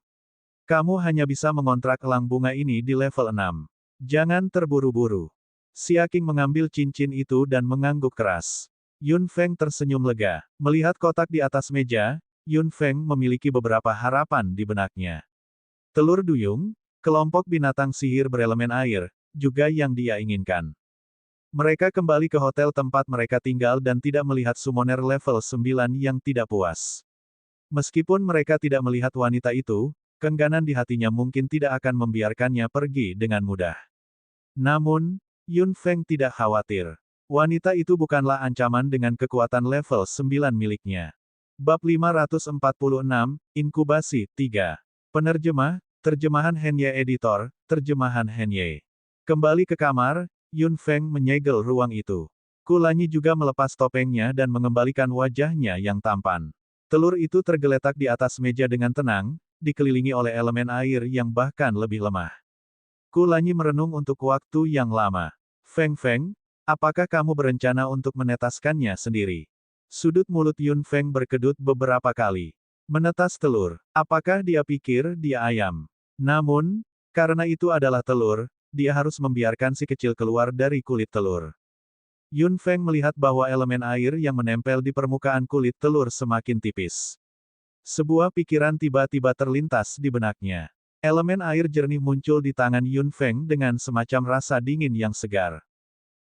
Kamu hanya bisa mengontrak elang bunga ini di level 6. Jangan terburu-buru. Xia Qing mengambil cincin itu dan mengangguk keras. Yun Feng tersenyum lega. Melihat kotak di atas meja, Yun Feng memiliki beberapa harapan di benaknya. Telur duyung, kelompok binatang sihir berelemen air, juga yang dia inginkan. Mereka kembali ke hotel tempat mereka tinggal dan tidak melihat summoner level 9 yang tidak puas. Meskipun mereka tidak melihat wanita itu, keengganan di hatinya mungkin tidak akan membiarkannya pergi dengan mudah. Namun, Yun Feng tidak khawatir. Wanita itu bukanlah ancaman dengan kekuatan level 9 miliknya. Bab 546, Inkubasi 3. Penerjemah, Terjemahan Henye Editor, Terjemahan Henye. Kembali ke kamar, Yun Feng menyegel ruang itu. Kulanyi juga melepas topengnya dan mengembalikan wajahnya yang tampan. Telur itu tergeletak di atas meja dengan tenang, dikelilingi oleh elemen air yang bahkan lebih lemah. Kulanyi merenung untuk waktu yang lama. Feng Feng, apakah kamu berencana untuk menetaskannya sendiri? Sudut mulut Yun Feng berkedut beberapa kali. Menetas telur. Apakah dia pikir dia ayam? Namun, karena itu adalah telur, dia harus membiarkan si kecil keluar dari kulit telur. Yun Feng melihat bahwa elemen air yang menempel di permukaan kulit telur semakin tipis. Sebuah pikiran tiba-tiba terlintas di benaknya. Elemen air jernih muncul di tangan Yun Feng dengan semacam rasa dingin yang segar.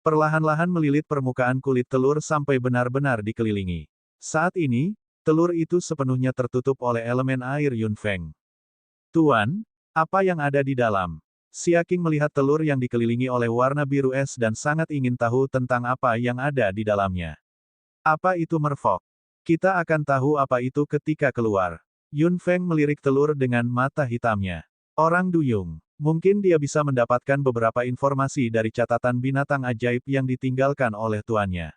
Perlahan-lahan melilit permukaan kulit telur sampai benar-benar dikelilingi. Saat ini, telur itu sepenuhnya tertutup oleh elemen air Yun Feng. Tuan, apa yang ada di dalam? Xia Qing melihat telur yang dikelilingi oleh warna biru es dan sangat ingin tahu tentang apa yang ada di dalamnya. Apa itu merfolk? Kita akan tahu apa itu ketika keluar. Yun Feng melirik telur dengan mata hitamnya. Orang duyung. Mungkin dia bisa mendapatkan beberapa informasi dari catatan binatang ajaib yang ditinggalkan oleh tuannya.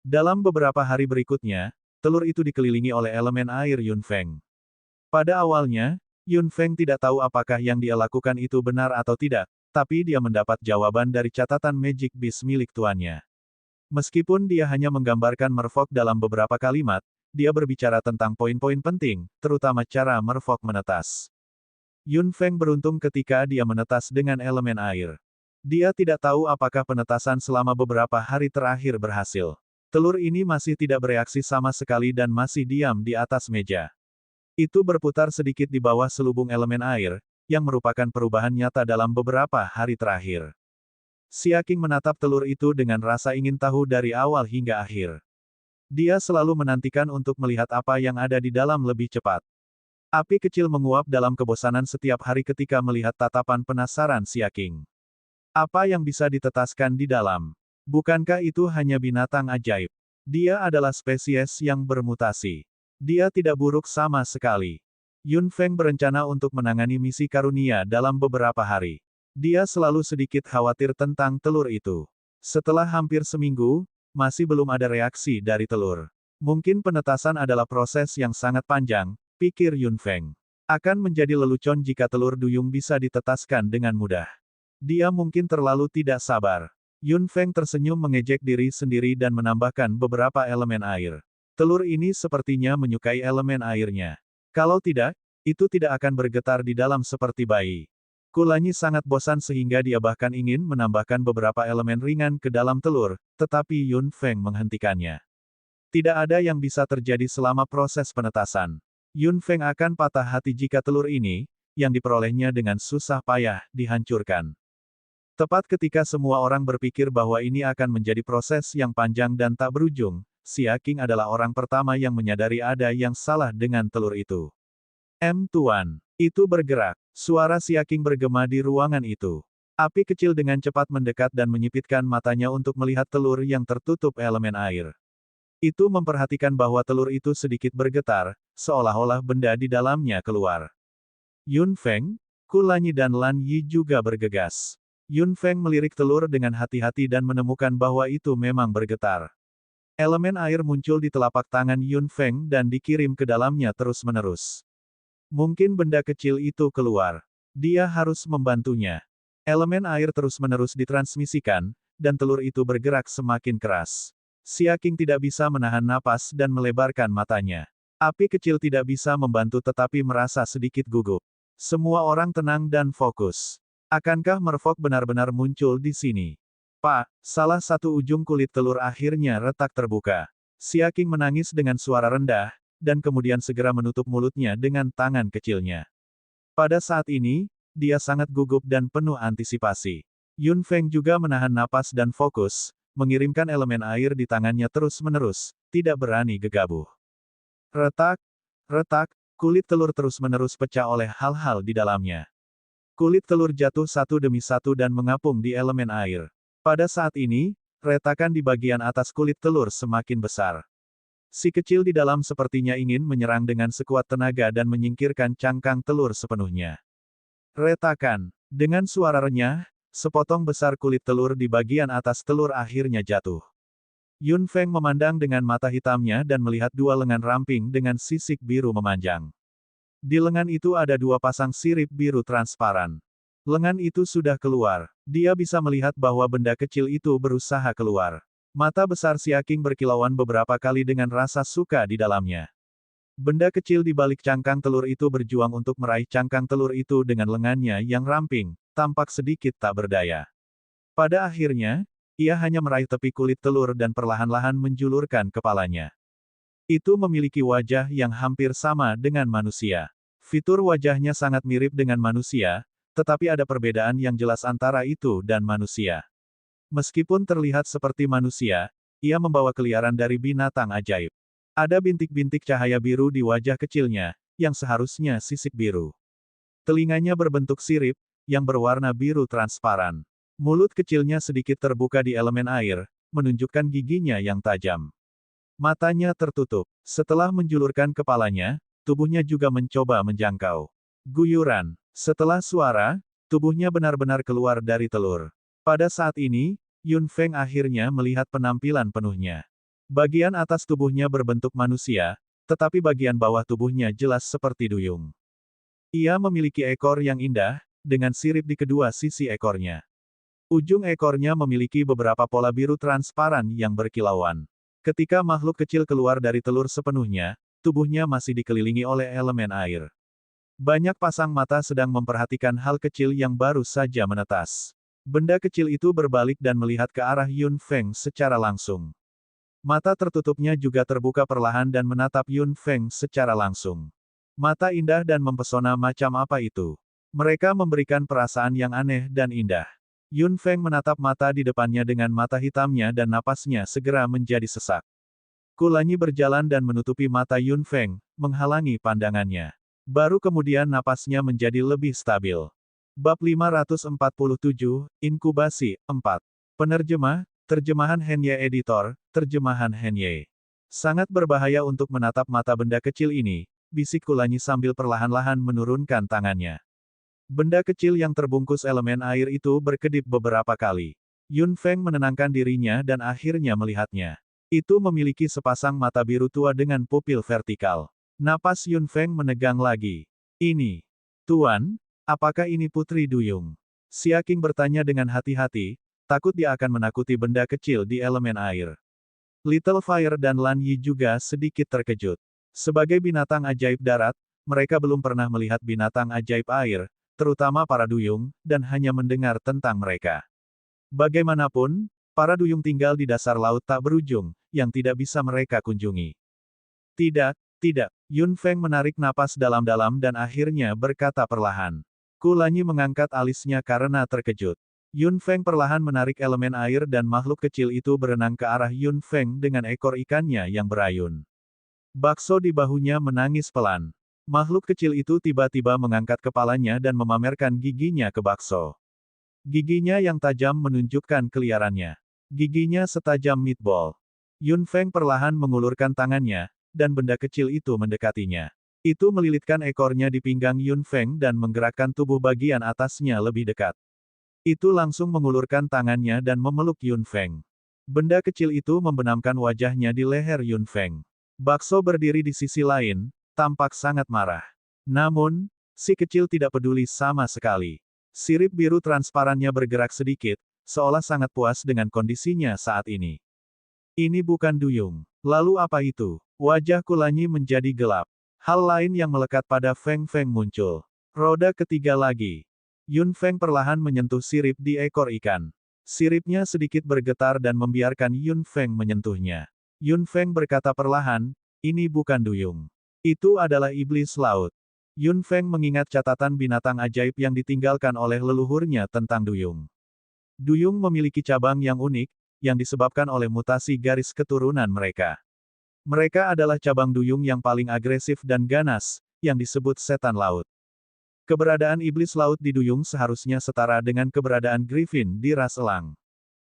Dalam beberapa hari berikutnya, telur itu dikelilingi oleh elemen air Yun Feng. Pada awalnya, Yun Feng tidak tahu apakah yang dia lakukan itu benar atau tidak, tapi dia mendapat jawaban dari catatan Magic Beast milik tuannya. Meskipun dia hanya menggambarkan merfolk dalam beberapa kalimat, dia berbicara tentang poin-poin penting, terutama cara merfolk menetas. Yun Feng beruntung ketika dia menetas dengan elemen air. Dia tidak tahu apakah penetasan selama beberapa hari terakhir berhasil. Telur ini masih tidak bereaksi sama sekali dan masih diam di atas meja. Itu berputar sedikit di bawah selubung elemen air, yang merupakan perubahan nyata dalam beberapa hari terakhir. Xia Qing menatap telur itu dengan rasa ingin tahu dari awal hingga akhir. Dia selalu menantikan untuk melihat apa yang ada di dalam lebih cepat. Api kecil menguap dalam kebosanan setiap hari ketika melihat tatapan penasaran Xia Qing. Apa yang bisa ditetaskan di dalam? Bukankah itu hanya binatang ajaib? Dia adalah spesies yang bermutasi. Dia tidak buruk sama sekali. Yun Feng berencana untuk menangani misi karunia dalam beberapa hari. Dia selalu sedikit khawatir tentang telur itu. Setelah hampir seminggu, masih belum ada reaksi dari telur. Mungkin penetasan adalah proses yang sangat panjang, pikir Yun Feng. Akan menjadi lelucon jika telur duyung bisa ditetaskan dengan mudah. Dia mungkin terlalu tidak sabar. Yun Feng tersenyum mengejek diri sendiri dan menambahkan beberapa elemen air. Telur ini sepertinya menyukai elemen airnya. Kalau tidak, itu tidak akan bergetar di dalam seperti bayi. Kulanyi sangat bosan sehingga dia bahkan ingin menambahkan beberapa elemen ringan ke dalam telur, tetapi Yun Feng menghentikannya. Tidak ada yang bisa terjadi selama proses penetasan. Yun Feng akan patah hati jika telur ini, yang diperolehnya dengan susah payah, dihancurkan. Tepat ketika semua orang berpikir bahwa ini akan menjadi proses yang panjang dan tak berujung, Xia Qing adalah orang pertama yang menyadari ada yang salah dengan telur itu. Tuan. Itu bergerak. Suara Xia Qing bergema di ruangan itu. Api kecil dengan cepat mendekat dan menyipitkan matanya untuk melihat telur yang tertutup elemen air. Itu memperhatikan bahwa telur itu sedikit bergetar, seolah-olah benda di dalamnya keluar. Yun Feng, Kulanyi dan Lan Yi juga bergegas. Yun Feng melirik telur dengan hati-hati dan menemukan bahwa itu memang bergetar. Elemen air muncul di telapak tangan Yun Feng dan dikirim ke dalamnya terus-menerus. Mungkin benda kecil itu keluar. Dia harus membantunya. Elemen air terus-menerus ditransmisikan, dan telur itu bergerak semakin keras. Xia Qing tidak bisa menahan napas dan melebarkan matanya. Api kecil tidak bisa membantu tetapi merasa sedikit gugup. Semua orang tenang dan fokus. Akankah merfolk benar-benar muncul di sini? Pak, salah satu ujung kulit telur akhirnya retak terbuka. Xia Qing menangis dengan suara rendah, dan kemudian segera menutup mulutnya dengan tangan kecilnya. Pada saat ini, dia sangat gugup dan penuh antisipasi. Yun Feng juga menahan napas dan fokus, mengirimkan elemen air di tangannya terus-menerus, tidak berani gegabah. Retak, retak, kulit telur terus-menerus pecah oleh hal-hal di dalamnya. Kulit telur jatuh satu demi satu dan mengapung di elemen air. Pada saat ini, retakan di bagian atas kulit telur semakin besar. Si kecil di dalam sepertinya ingin menyerang dengan sekuat tenaga dan menyingkirkan cangkang telur sepenuhnya. Retakan. Dengan suara renyah, sepotong besar kulit telur di bagian atas telur akhirnya jatuh. Yun Feng memandang dengan mata hitamnya dan melihat dua lengan ramping dengan sisik biru memanjang. Di lengan itu ada dua pasang sirip biru transparan. Lengan itu sudah keluar. Dia bisa melihat bahwa benda kecil itu berusaha keluar. Mata besar Xia Qing berkilauan beberapa kali dengan rasa suka di dalamnya. Benda kecil di balik cangkang telur itu berjuang untuk meraih cangkang telur itu dengan lengannya yang ramping, tampak sedikit tak berdaya. Pada akhirnya, ia hanya meraih tepi kulit telur dan perlahan-lahan menjulurkan kepalanya. Itu memiliki wajah yang hampir sama dengan manusia. Fitur wajahnya sangat mirip dengan manusia, tetapi ada perbedaan yang jelas antara itu dan manusia. Meskipun terlihat seperti manusia, ia membawa keliaran dari binatang ajaib. Ada bintik-bintik cahaya biru di wajah kecilnya, yang seharusnya sisik biru. Telinganya berbentuk sirip, yang berwarna biru transparan. Mulut kecilnya sedikit terbuka di elemen air, menunjukkan giginya yang tajam. Matanya tertutup. Setelah menjulurkan kepalanya, tubuhnya juga mencoba menjangkau. Guyuran. Setelah suara, tubuhnya benar-benar keluar dari telur. Pada saat ini, Yun Feng akhirnya melihat penampilan penuhnya. Bagian atas tubuhnya berbentuk manusia, tetapi bagian bawah tubuhnya jelas seperti duyung. Ia memiliki ekor yang indah, dengan sirip di kedua sisi ekornya. Ujung ekornya memiliki beberapa pola biru transparan yang berkilauan. Ketika makhluk kecil keluar dari telur sepenuhnya, tubuhnya masih dikelilingi oleh elemen air. Banyak pasang mata sedang memperhatikan hal kecil yang baru saja menetas. Benda kecil itu berbalik dan melihat ke arah Yun Feng secara langsung. Mata tertutupnya juga terbuka perlahan dan menatap Yun Feng secara langsung. Mata indah dan mempesona macam apa itu? Mereka memberikan perasaan yang aneh dan indah. Yun Feng menatap mata di depannya dengan mata hitamnya dan napasnya segera menjadi sesak. Kulanyi berjalan dan menutupi mata Yun Feng, menghalangi pandangannya. Baru kemudian napasnya menjadi lebih stabil. Bab 547, Inkubasi, 4. Penerjemah, Terjemahan Henye Editor, Terjemahan Henye. Sangat berbahaya untuk menatap mata benda kecil ini, bisik Kulanyi sambil perlahan-lahan menurunkan tangannya. Benda kecil yang terbungkus elemen air itu berkedip beberapa kali. Yun Feng menenangkan dirinya dan akhirnya melihatnya. Itu memiliki sepasang mata biru tua dengan pupil vertikal. Napas Yun Feng menegang lagi. Ini, Tuan, apakah ini Putri Duyung? Xia Qing bertanya dengan hati-hati, takut dia akan menakuti benda kecil di elemen air. Little Fire dan Lan Yi juga sedikit terkejut. Sebagai binatang ajaib darat, mereka belum pernah melihat binatang ajaib air, terutama para duyung, dan hanya mendengar tentang mereka. Bagaimanapun, para duyung tinggal di dasar laut tak berujung, yang tidak bisa mereka kunjungi. Tidak, tidak. Yun Feng menarik napas dalam-dalam dan akhirnya berkata perlahan. Kulanyi mengangkat alisnya karena terkejut. Yun Feng perlahan menarik elemen air dan makhluk kecil itu berenang ke arah Yun Feng dengan ekor ikannya yang berayun. Bakso di bahunya menangis pelan. Makhluk kecil itu tiba-tiba mengangkat kepalanya dan memamerkan giginya ke bakso. Giginya yang tajam menunjukkan keliarannya. Giginya setajam meatball. Yun Feng perlahan mengulurkan tangannya, dan benda kecil itu mendekatinya. Itu melilitkan ekornya di pinggang Yun Feng dan menggerakkan tubuh bagian atasnya lebih dekat. Itu langsung mengulurkan tangannya dan memeluk Yun Feng. Benda kecil itu membenamkan wajahnya di leher Yun Feng. Bakso berdiri di sisi lain, tampak sangat marah. Namun, si kecil tidak peduli sama sekali. Sirip biru transparannya bergerak sedikit, seolah sangat puas dengan kondisinya saat ini. Ini bukan duyung. Lalu apa itu? Wajah Kulanyi menjadi gelap. Hal lain yang melekat pada Feng Feng muncul. Roda ketiga lagi. Yun Feng perlahan menyentuh sirip di ekor ikan. Siripnya sedikit bergetar dan membiarkan Yun Feng menyentuhnya. Yun Feng berkata perlahan, ini bukan duyung. Itu adalah iblis laut. Yun Feng mengingat catatan binatang ajaib yang ditinggalkan oleh leluhurnya tentang duyung. Duyung memiliki cabang yang unik, yang disebabkan oleh mutasi garis keturunan mereka. Mereka adalah cabang duyung yang paling agresif dan ganas, yang disebut setan laut. Keberadaan iblis laut di duyung seharusnya setara dengan keberadaan griffin di ras elang.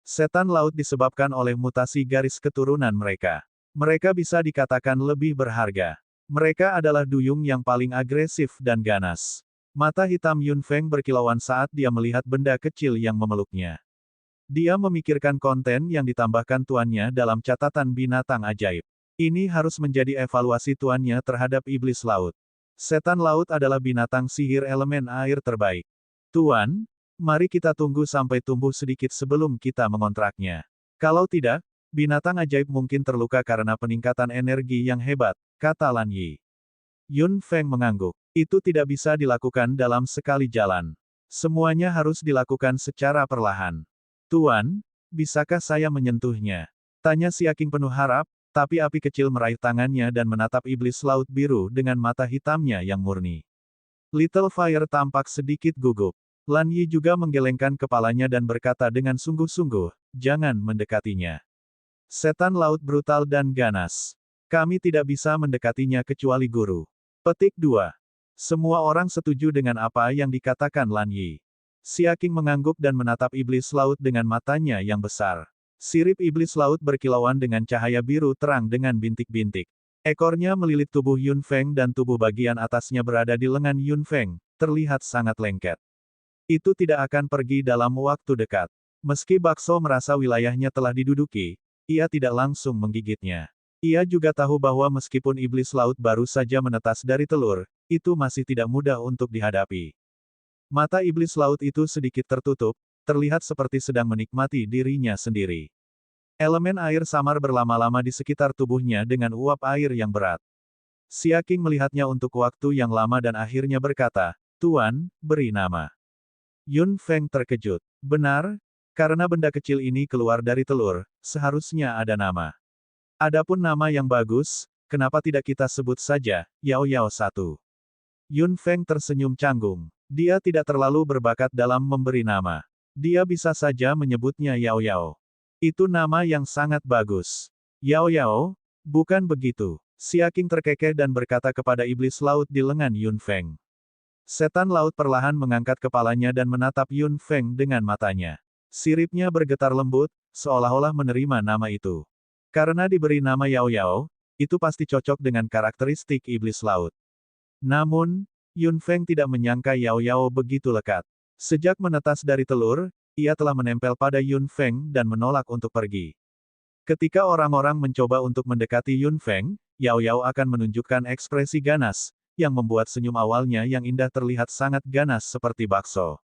Setan laut disebabkan oleh mutasi garis keturunan mereka. Mereka bisa dikatakan lebih berharga. Mereka adalah duyung yang paling agresif dan ganas. Mata hitam Yun Feng berkilauan saat dia melihat benda kecil yang memeluknya. Dia memikirkan konten yang ditambahkan tuannya dalam catatan binatang ajaib. Ini harus menjadi evaluasi tuannya terhadap iblis laut. Setan laut adalah binatang sihir elemen air terbaik. Tuan, mari kita tunggu sampai tumbuh sedikit sebelum kita mengontraknya. Kalau tidak, binatang ajaib mungkin terluka karena peningkatan energi yang hebat, kata Lan Yi. Yun Feng mengangguk. Itu tidak bisa dilakukan dalam sekali jalan. Semuanya harus dilakukan secara perlahan. Tuan, bisakah saya menyentuhnya? Tanya Xia Qing penuh harap, tapi api kecil meraih tangannya dan menatap iblis laut biru dengan mata hitamnya yang murni. Little Fire tampak sedikit gugup. Lan Yi juga menggelengkan kepalanya dan berkata dengan sungguh-sungguh, jangan mendekatinya. Setan laut brutal dan ganas. Kami tidak bisa mendekatinya kecuali guru. Petik 2. Semua orang setuju dengan apa yang dikatakan Lan Yi. Xia Qing mengangguk dan menatap iblis laut dengan matanya yang besar. Sirip iblis laut berkilauan dengan cahaya biru terang dengan bintik-bintik. Ekornya melilit tubuh Yun Feng dan tubuh bagian atasnya berada di lengan Yun Feng, terlihat sangat lengket. Itu tidak akan pergi dalam waktu dekat. Meski Bakso merasa wilayahnya telah diduduki, ia tidak langsung menggigitnya. Ia juga tahu bahwa meskipun iblis laut baru saja menetas dari telur, itu masih tidak mudah untuk dihadapi. Mata iblis laut itu sedikit tertutup, terlihat seperti sedang menikmati dirinya sendiri. Elemen air samar berlama-lama di sekitar tubuhnya dengan uap air yang berat. Xia Qing melihatnya untuk waktu yang lama dan akhirnya berkata, "Tuan, beri nama." Yun Feng terkejut. Benar, karena benda kecil ini keluar dari telur, seharusnya ada nama. Adapun nama yang bagus, kenapa tidak kita sebut saja, Yao Yao 1. Yun Feng tersenyum canggung. Dia tidak terlalu berbakat dalam memberi nama. Dia bisa saja menyebutnya Yao Yao. Itu nama yang sangat bagus. Yao Yao, bukan begitu. Xia Qing terkekeh dan berkata kepada iblis laut di lengan Yun Feng. Setan laut perlahan mengangkat kepalanya dan menatap Yun Feng dengan matanya. Siripnya bergetar lembut, seolah-olah menerima nama itu. Karena diberi nama Yao Yao, itu pasti cocok dengan karakteristik iblis laut. Namun, Yun Feng tidak menyangka Yao Yao begitu lekat. Sejak menetas dari telur, ia telah menempel pada Yun Feng dan menolak untuk pergi. Ketika orang-orang mencoba untuk mendekati Yun Feng, Yao Yao akan menunjukkan ekspresi ganas, yang membuat senyum awalnya yang indah terlihat sangat ganas seperti bakso.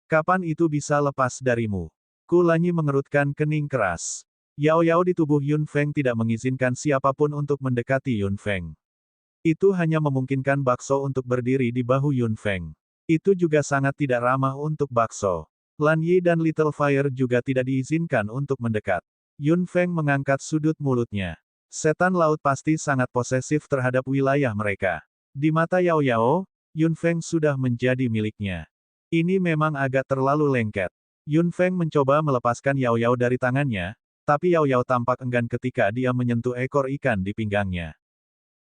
Kapan itu bisa lepas darimu? Ku Lanyi mengerutkan kening keras. Yao Yao di tubuh Yun Feng tidak mengizinkan siapapun untuk mendekati Yun Feng. Itu hanya memungkinkan bakso untuk berdiri di bahu Yun Feng. Itu juga sangat tidak ramah untuk bakso. Lan Yi dan Little Fire juga tidak diizinkan untuk mendekat. Yun Feng mengangkat sudut mulutnya. Setan laut pasti sangat posesif terhadap wilayah mereka. Di mata Yao Yao, Yun Feng sudah menjadi miliknya. Ini memang agak terlalu lengket. Yun Feng mencoba melepaskan Yao Yao dari tangannya, tapi Yao Yao tampak enggan ketika dia menyentuh ekor ikan di pinggangnya.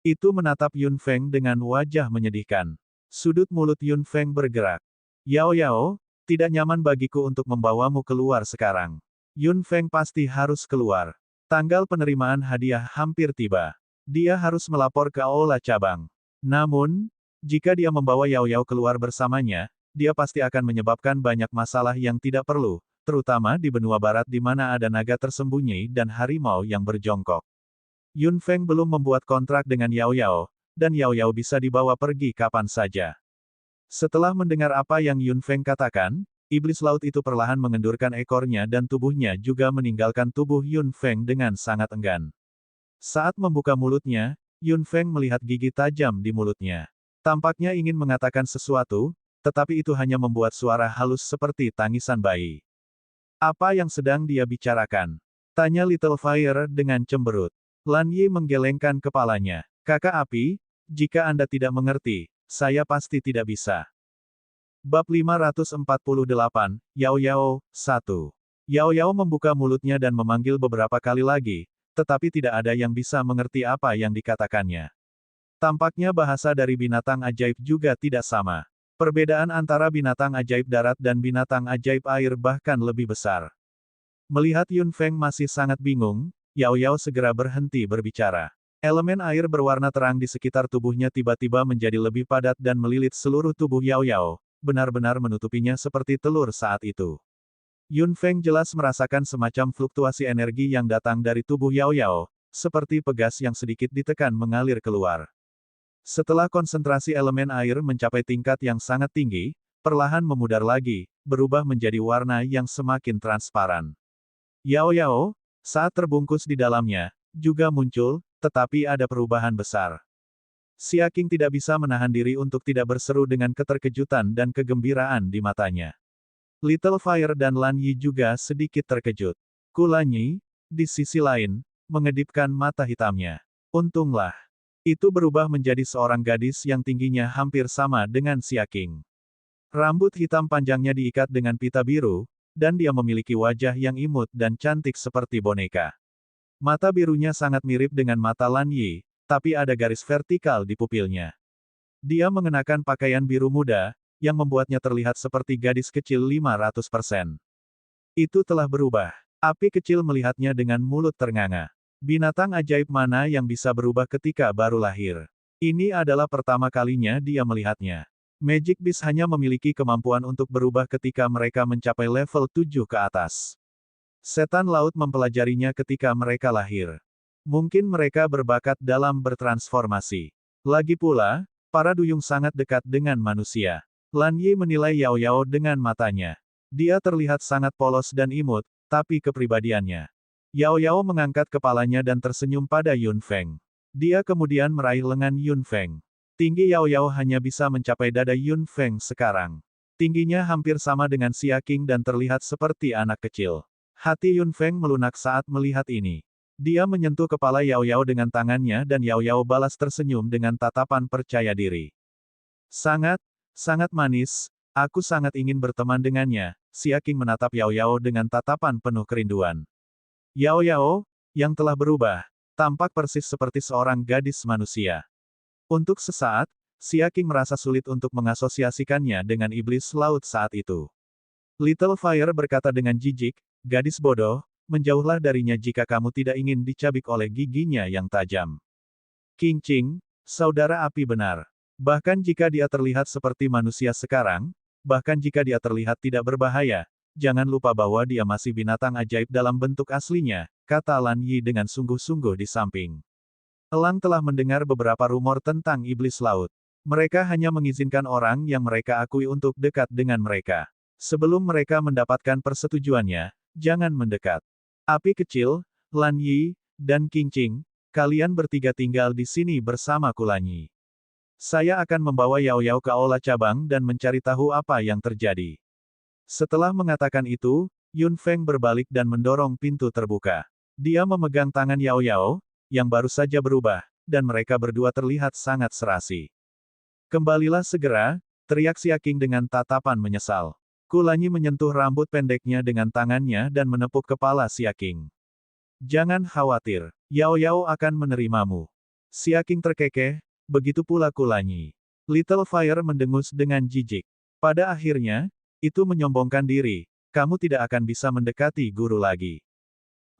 Itu menatap Yun Feng dengan wajah menyedihkan. Sudut mulut Yun Feng bergerak. Yao Yao, tidak nyaman bagiku untuk membawamu keluar sekarang. Yun Feng pasti harus keluar. Tanggal penerimaan hadiah hampir tiba. Dia harus melapor ke aula cabang. Namun, jika dia membawa Yao Yao keluar bersamanya, dia pasti akan menyebabkan banyak masalah yang tidak perlu, terutama di benua barat di mana ada naga tersembunyi dan harimau yang berjongkok. Yun Feng belum membuat kontrak dengan Yao Yao, dan Yao Yao bisa dibawa pergi kapan saja. Setelah mendengar apa yang Yun Feng katakan, iblis laut itu perlahan mengendurkan ekornya dan tubuhnya juga meninggalkan tubuh Yun Feng dengan sangat enggan. Saat membuka mulutnya, Yun Feng melihat gigi tajam di mulutnya. Tampaknya ingin mengatakan sesuatu, tetapi itu hanya membuat suara halus seperti tangisan bayi. Apa yang sedang dia bicarakan? Tanya Little Fire dengan cemberut. Lan Yi menggelengkan kepalanya. Kakak api, jika Anda tidak mengerti, saya pasti tidak bisa. Bab 548, Yao Yao, 1. Yao Yao membuka mulutnya dan memanggil beberapa kali lagi, tetapi tidak ada yang bisa mengerti apa yang dikatakannya. Tampaknya bahasa dari binatang ajaib juga tidak sama. Perbedaan antara binatang ajaib darat dan binatang ajaib air bahkan lebih besar. Melihat Yun Feng masih sangat bingung, Yao Yao segera berhenti berbicara. Elemen air berwarna terang di sekitar tubuhnya tiba-tiba menjadi lebih padat dan melilit seluruh tubuh Yao Yao, benar-benar menutupinya seperti telur saat itu. Yun Feng jelas merasakan semacam fluktuasi energi yang datang dari tubuh Yao Yao, seperti pegas yang sedikit ditekan mengalir keluar. Setelah konsentrasi elemen air mencapai tingkat yang sangat tinggi, perlahan memudar lagi, berubah menjadi warna yang semakin transparan. Yao Yao, saat terbungkus di dalamnya, juga muncul, tetapi ada perubahan besar. Xia Qing tidak bisa menahan diri untuk tidak berseru dengan keterkejutan dan kegembiraan di matanya. Little Fire dan Lan Yi juga sedikit terkejut. Ku Lanyi, di sisi lain, mengedipkan mata hitamnya. Untunglah. Itu berubah menjadi seorang gadis yang tingginya hampir sama dengan Xia Qing. Rambut hitam panjangnya diikat dengan pita biru, dan dia memiliki wajah yang imut dan cantik seperti boneka. Mata birunya sangat mirip dengan mata Lan Yi, tapi ada garis vertikal di pupilnya. Dia mengenakan pakaian biru muda, yang membuatnya terlihat seperti gadis kecil 500%. Itu telah berubah. Api kecil melihatnya dengan mulut ternganga. Binatang ajaib mana yang bisa berubah ketika baru lahir? Ini adalah pertama kalinya dia melihatnya. Magic Beast hanya memiliki kemampuan untuk berubah ketika mereka mencapai level 7 ke atas. Setan laut mempelajarinya ketika mereka lahir. Mungkin mereka berbakat dalam bertransformasi. Lagi pula, para duyung sangat dekat dengan manusia. Lan Yi menilai Yao Yao dengan matanya. Dia terlihat sangat polos dan imut, tapi kepribadiannya. Yao Yao mengangkat kepalanya dan tersenyum pada Yun Feng. Dia kemudian meraih lengan Yun Feng. Tinggi Yao Yao hanya bisa mencapai dada Yun Feng sekarang. Tingginya hampir sama dengan Xia Qing dan terlihat seperti anak kecil. Hati Yun Feng melunak saat melihat ini. Dia menyentuh kepala Yao Yao dengan tangannya dan Yao Yao balas tersenyum dengan tatapan percaya diri. Sangat, sangat manis, aku sangat ingin berteman dengannya. Xia Qing menatap Yao Yao dengan tatapan penuh kerinduan. Yao Yao, yang telah berubah, tampak persis seperti seorang gadis manusia. Untuk sesaat, Xia Qing merasa sulit untuk mengasosiasikannya dengan iblis laut saat itu. Little Fire berkata dengan jijik, gadis bodoh, menjauhlah darinya jika kamu tidak ingin dicabik oleh giginya yang tajam. Qing Qing, saudara api benar. Bahkan jika dia terlihat seperti manusia sekarang, bahkan jika dia terlihat tidak berbahaya, jangan lupa bahwa dia masih binatang ajaib dalam bentuk aslinya, kata Lan Yi dengan sungguh-sungguh di samping. Elang telah mendengar beberapa rumor tentang iblis laut. Mereka hanya mengizinkan orang yang mereka akui untuk dekat dengan mereka. Sebelum mereka mendapatkan persetujuannya, jangan mendekat. Api kecil, Lan Yi, dan Qing Qing, kalian bertiga tinggal di sini bersama Kulanyi. Saya akan membawa Yao Yao ke aula cabang dan mencari tahu apa yang terjadi. Setelah mengatakan itu, Yun Feng berbalik dan mendorong pintu terbuka. Dia memegang tangan Yao Yao, yang baru saja berubah, dan mereka berdua terlihat sangat serasi. Kembalilah segera, teriak Xia Qing dengan tatapan menyesal. Kulanyi menyentuh rambut pendeknya dengan tangannya dan menepuk kepala Xia Qing. Jangan khawatir, Yao Yao akan menerimamu. Xia Qing terkekeh, begitu pula Kulanyi. Little Fire mendengus dengan jijik. Pada akhirnya, itu menyombongkan diri, kamu tidak akan bisa mendekati guru lagi.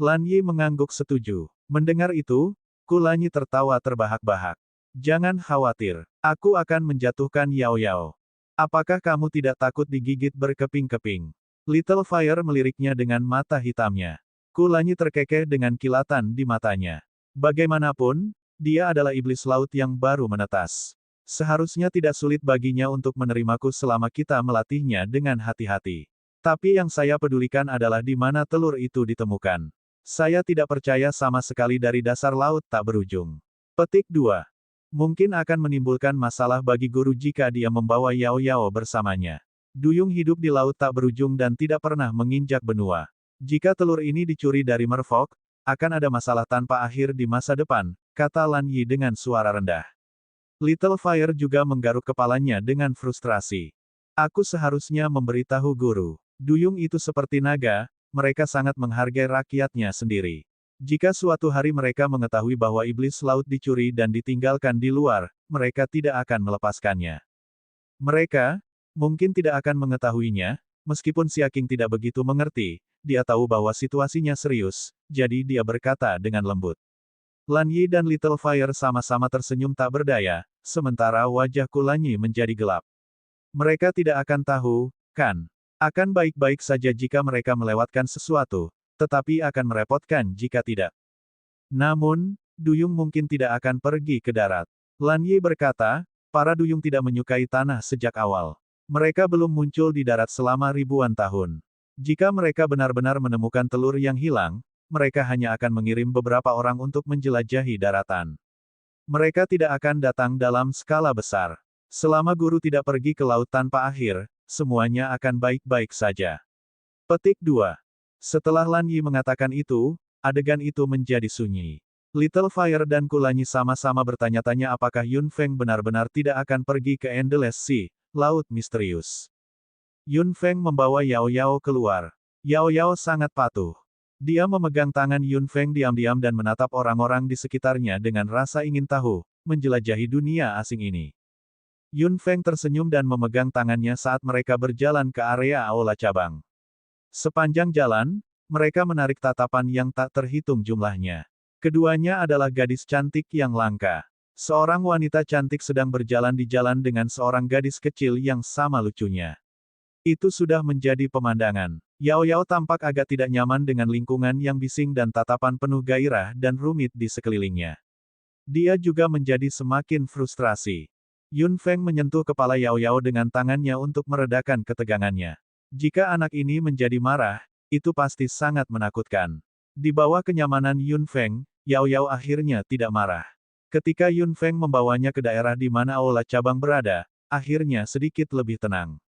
Lan Yi mengangguk setuju. Mendengar itu, Kulanyi tertawa terbahak-bahak. Jangan khawatir, aku akan menjatuhkan Yao Yao. Apakah kamu tidak takut digigit berkeping-keping? Little Fire meliriknya dengan mata hitamnya. Kulanyi terkekeh dengan kilatan di matanya. Bagaimanapun, dia adalah iblis laut yang baru menetas. Seharusnya tidak sulit baginya untuk menerimaku selama kita melatihnya dengan hati-hati. Tapi yang saya pedulikan adalah di mana telur itu ditemukan. Saya tidak percaya sama sekali dari dasar laut tak berujung. Petik 2. Mungkin akan menimbulkan masalah bagi guru jika dia membawa Yao Yao bersamanya. Duyung hidup di laut tak berujung dan tidak pernah menginjak benua. Jika telur ini dicuri dari merfok, akan ada masalah tanpa akhir di masa depan, kata Lan Yi dengan suara rendah. Little Fire juga menggaruk kepalanya dengan frustrasi. Aku seharusnya memberitahu guru. Duyung itu seperti naga, mereka sangat menghargai rakyatnya sendiri. Jika suatu hari mereka mengetahui bahwa iblis laut dicuri dan ditinggalkan di luar, mereka tidak akan melepaskannya. Mereka, mungkin tidak akan mengetahuinya, meskipun Xia Qing tidak begitu mengerti, dia tahu bahwa situasinya serius, jadi dia berkata dengan lembut. Lan Yi dan Little Fire sama-sama tersenyum tak berdaya, sementara wajah Kulanyi menjadi gelap. Mereka tidak akan tahu, kan? Akan baik-baik saja jika mereka melewatkan sesuatu, tetapi akan merepotkan jika tidak. Namun, duyung mungkin tidak akan pergi ke darat. Lan Yi berkata, para duyung tidak menyukai tanah sejak awal. Mereka belum muncul di darat selama ribuan tahun. Jika mereka benar-benar menemukan telur yang hilang, mereka hanya akan mengirim beberapa orang untuk menjelajahi daratan. Mereka tidak akan datang dalam skala besar. Selama guru tidak pergi ke laut tanpa akhir, semuanya akan baik-baik saja. Petik 2. Setelah Lan Yi mengatakan itu, adegan itu menjadi sunyi. Little Fire dan Kulanyi sama-sama bertanya-tanya apakah Yun Feng benar-benar tidak akan pergi ke Endless Sea, laut misterius. Yun Feng membawa Yao Yao keluar. Yao Yao sangat patuh. Dia memegang tangan Yun Feng diam-diam dan menatap orang-orang di sekitarnya dengan rasa ingin tahu, menjelajahi dunia asing ini. Yun Feng tersenyum dan memegang tangannya saat mereka berjalan ke area aula cabang. Sepanjang jalan, mereka menarik tatapan yang tak terhitung jumlahnya. Keduanya adalah gadis cantik yang langka. Seorang wanita cantik sedang berjalan di jalan dengan seorang gadis kecil yang sama lucunya. Itu sudah menjadi pemandangan. Yao Yao tampak agak tidak nyaman dengan lingkungan yang bising dan tatapan penuh gairah dan rumit di sekelilingnya. Dia juga menjadi semakin frustrasi. Yun Feng menyentuh kepala Yao Yao dengan tangannya untuk meredakan ketegangannya. Jika anak ini menjadi marah, itu pasti sangat menakutkan. Di bawah kenyamanan Yun Feng, Yao Yao akhirnya tidak marah. Ketika Yun Feng membawanya ke daerah di mana aula cabang berada, akhirnya sedikit lebih tenang.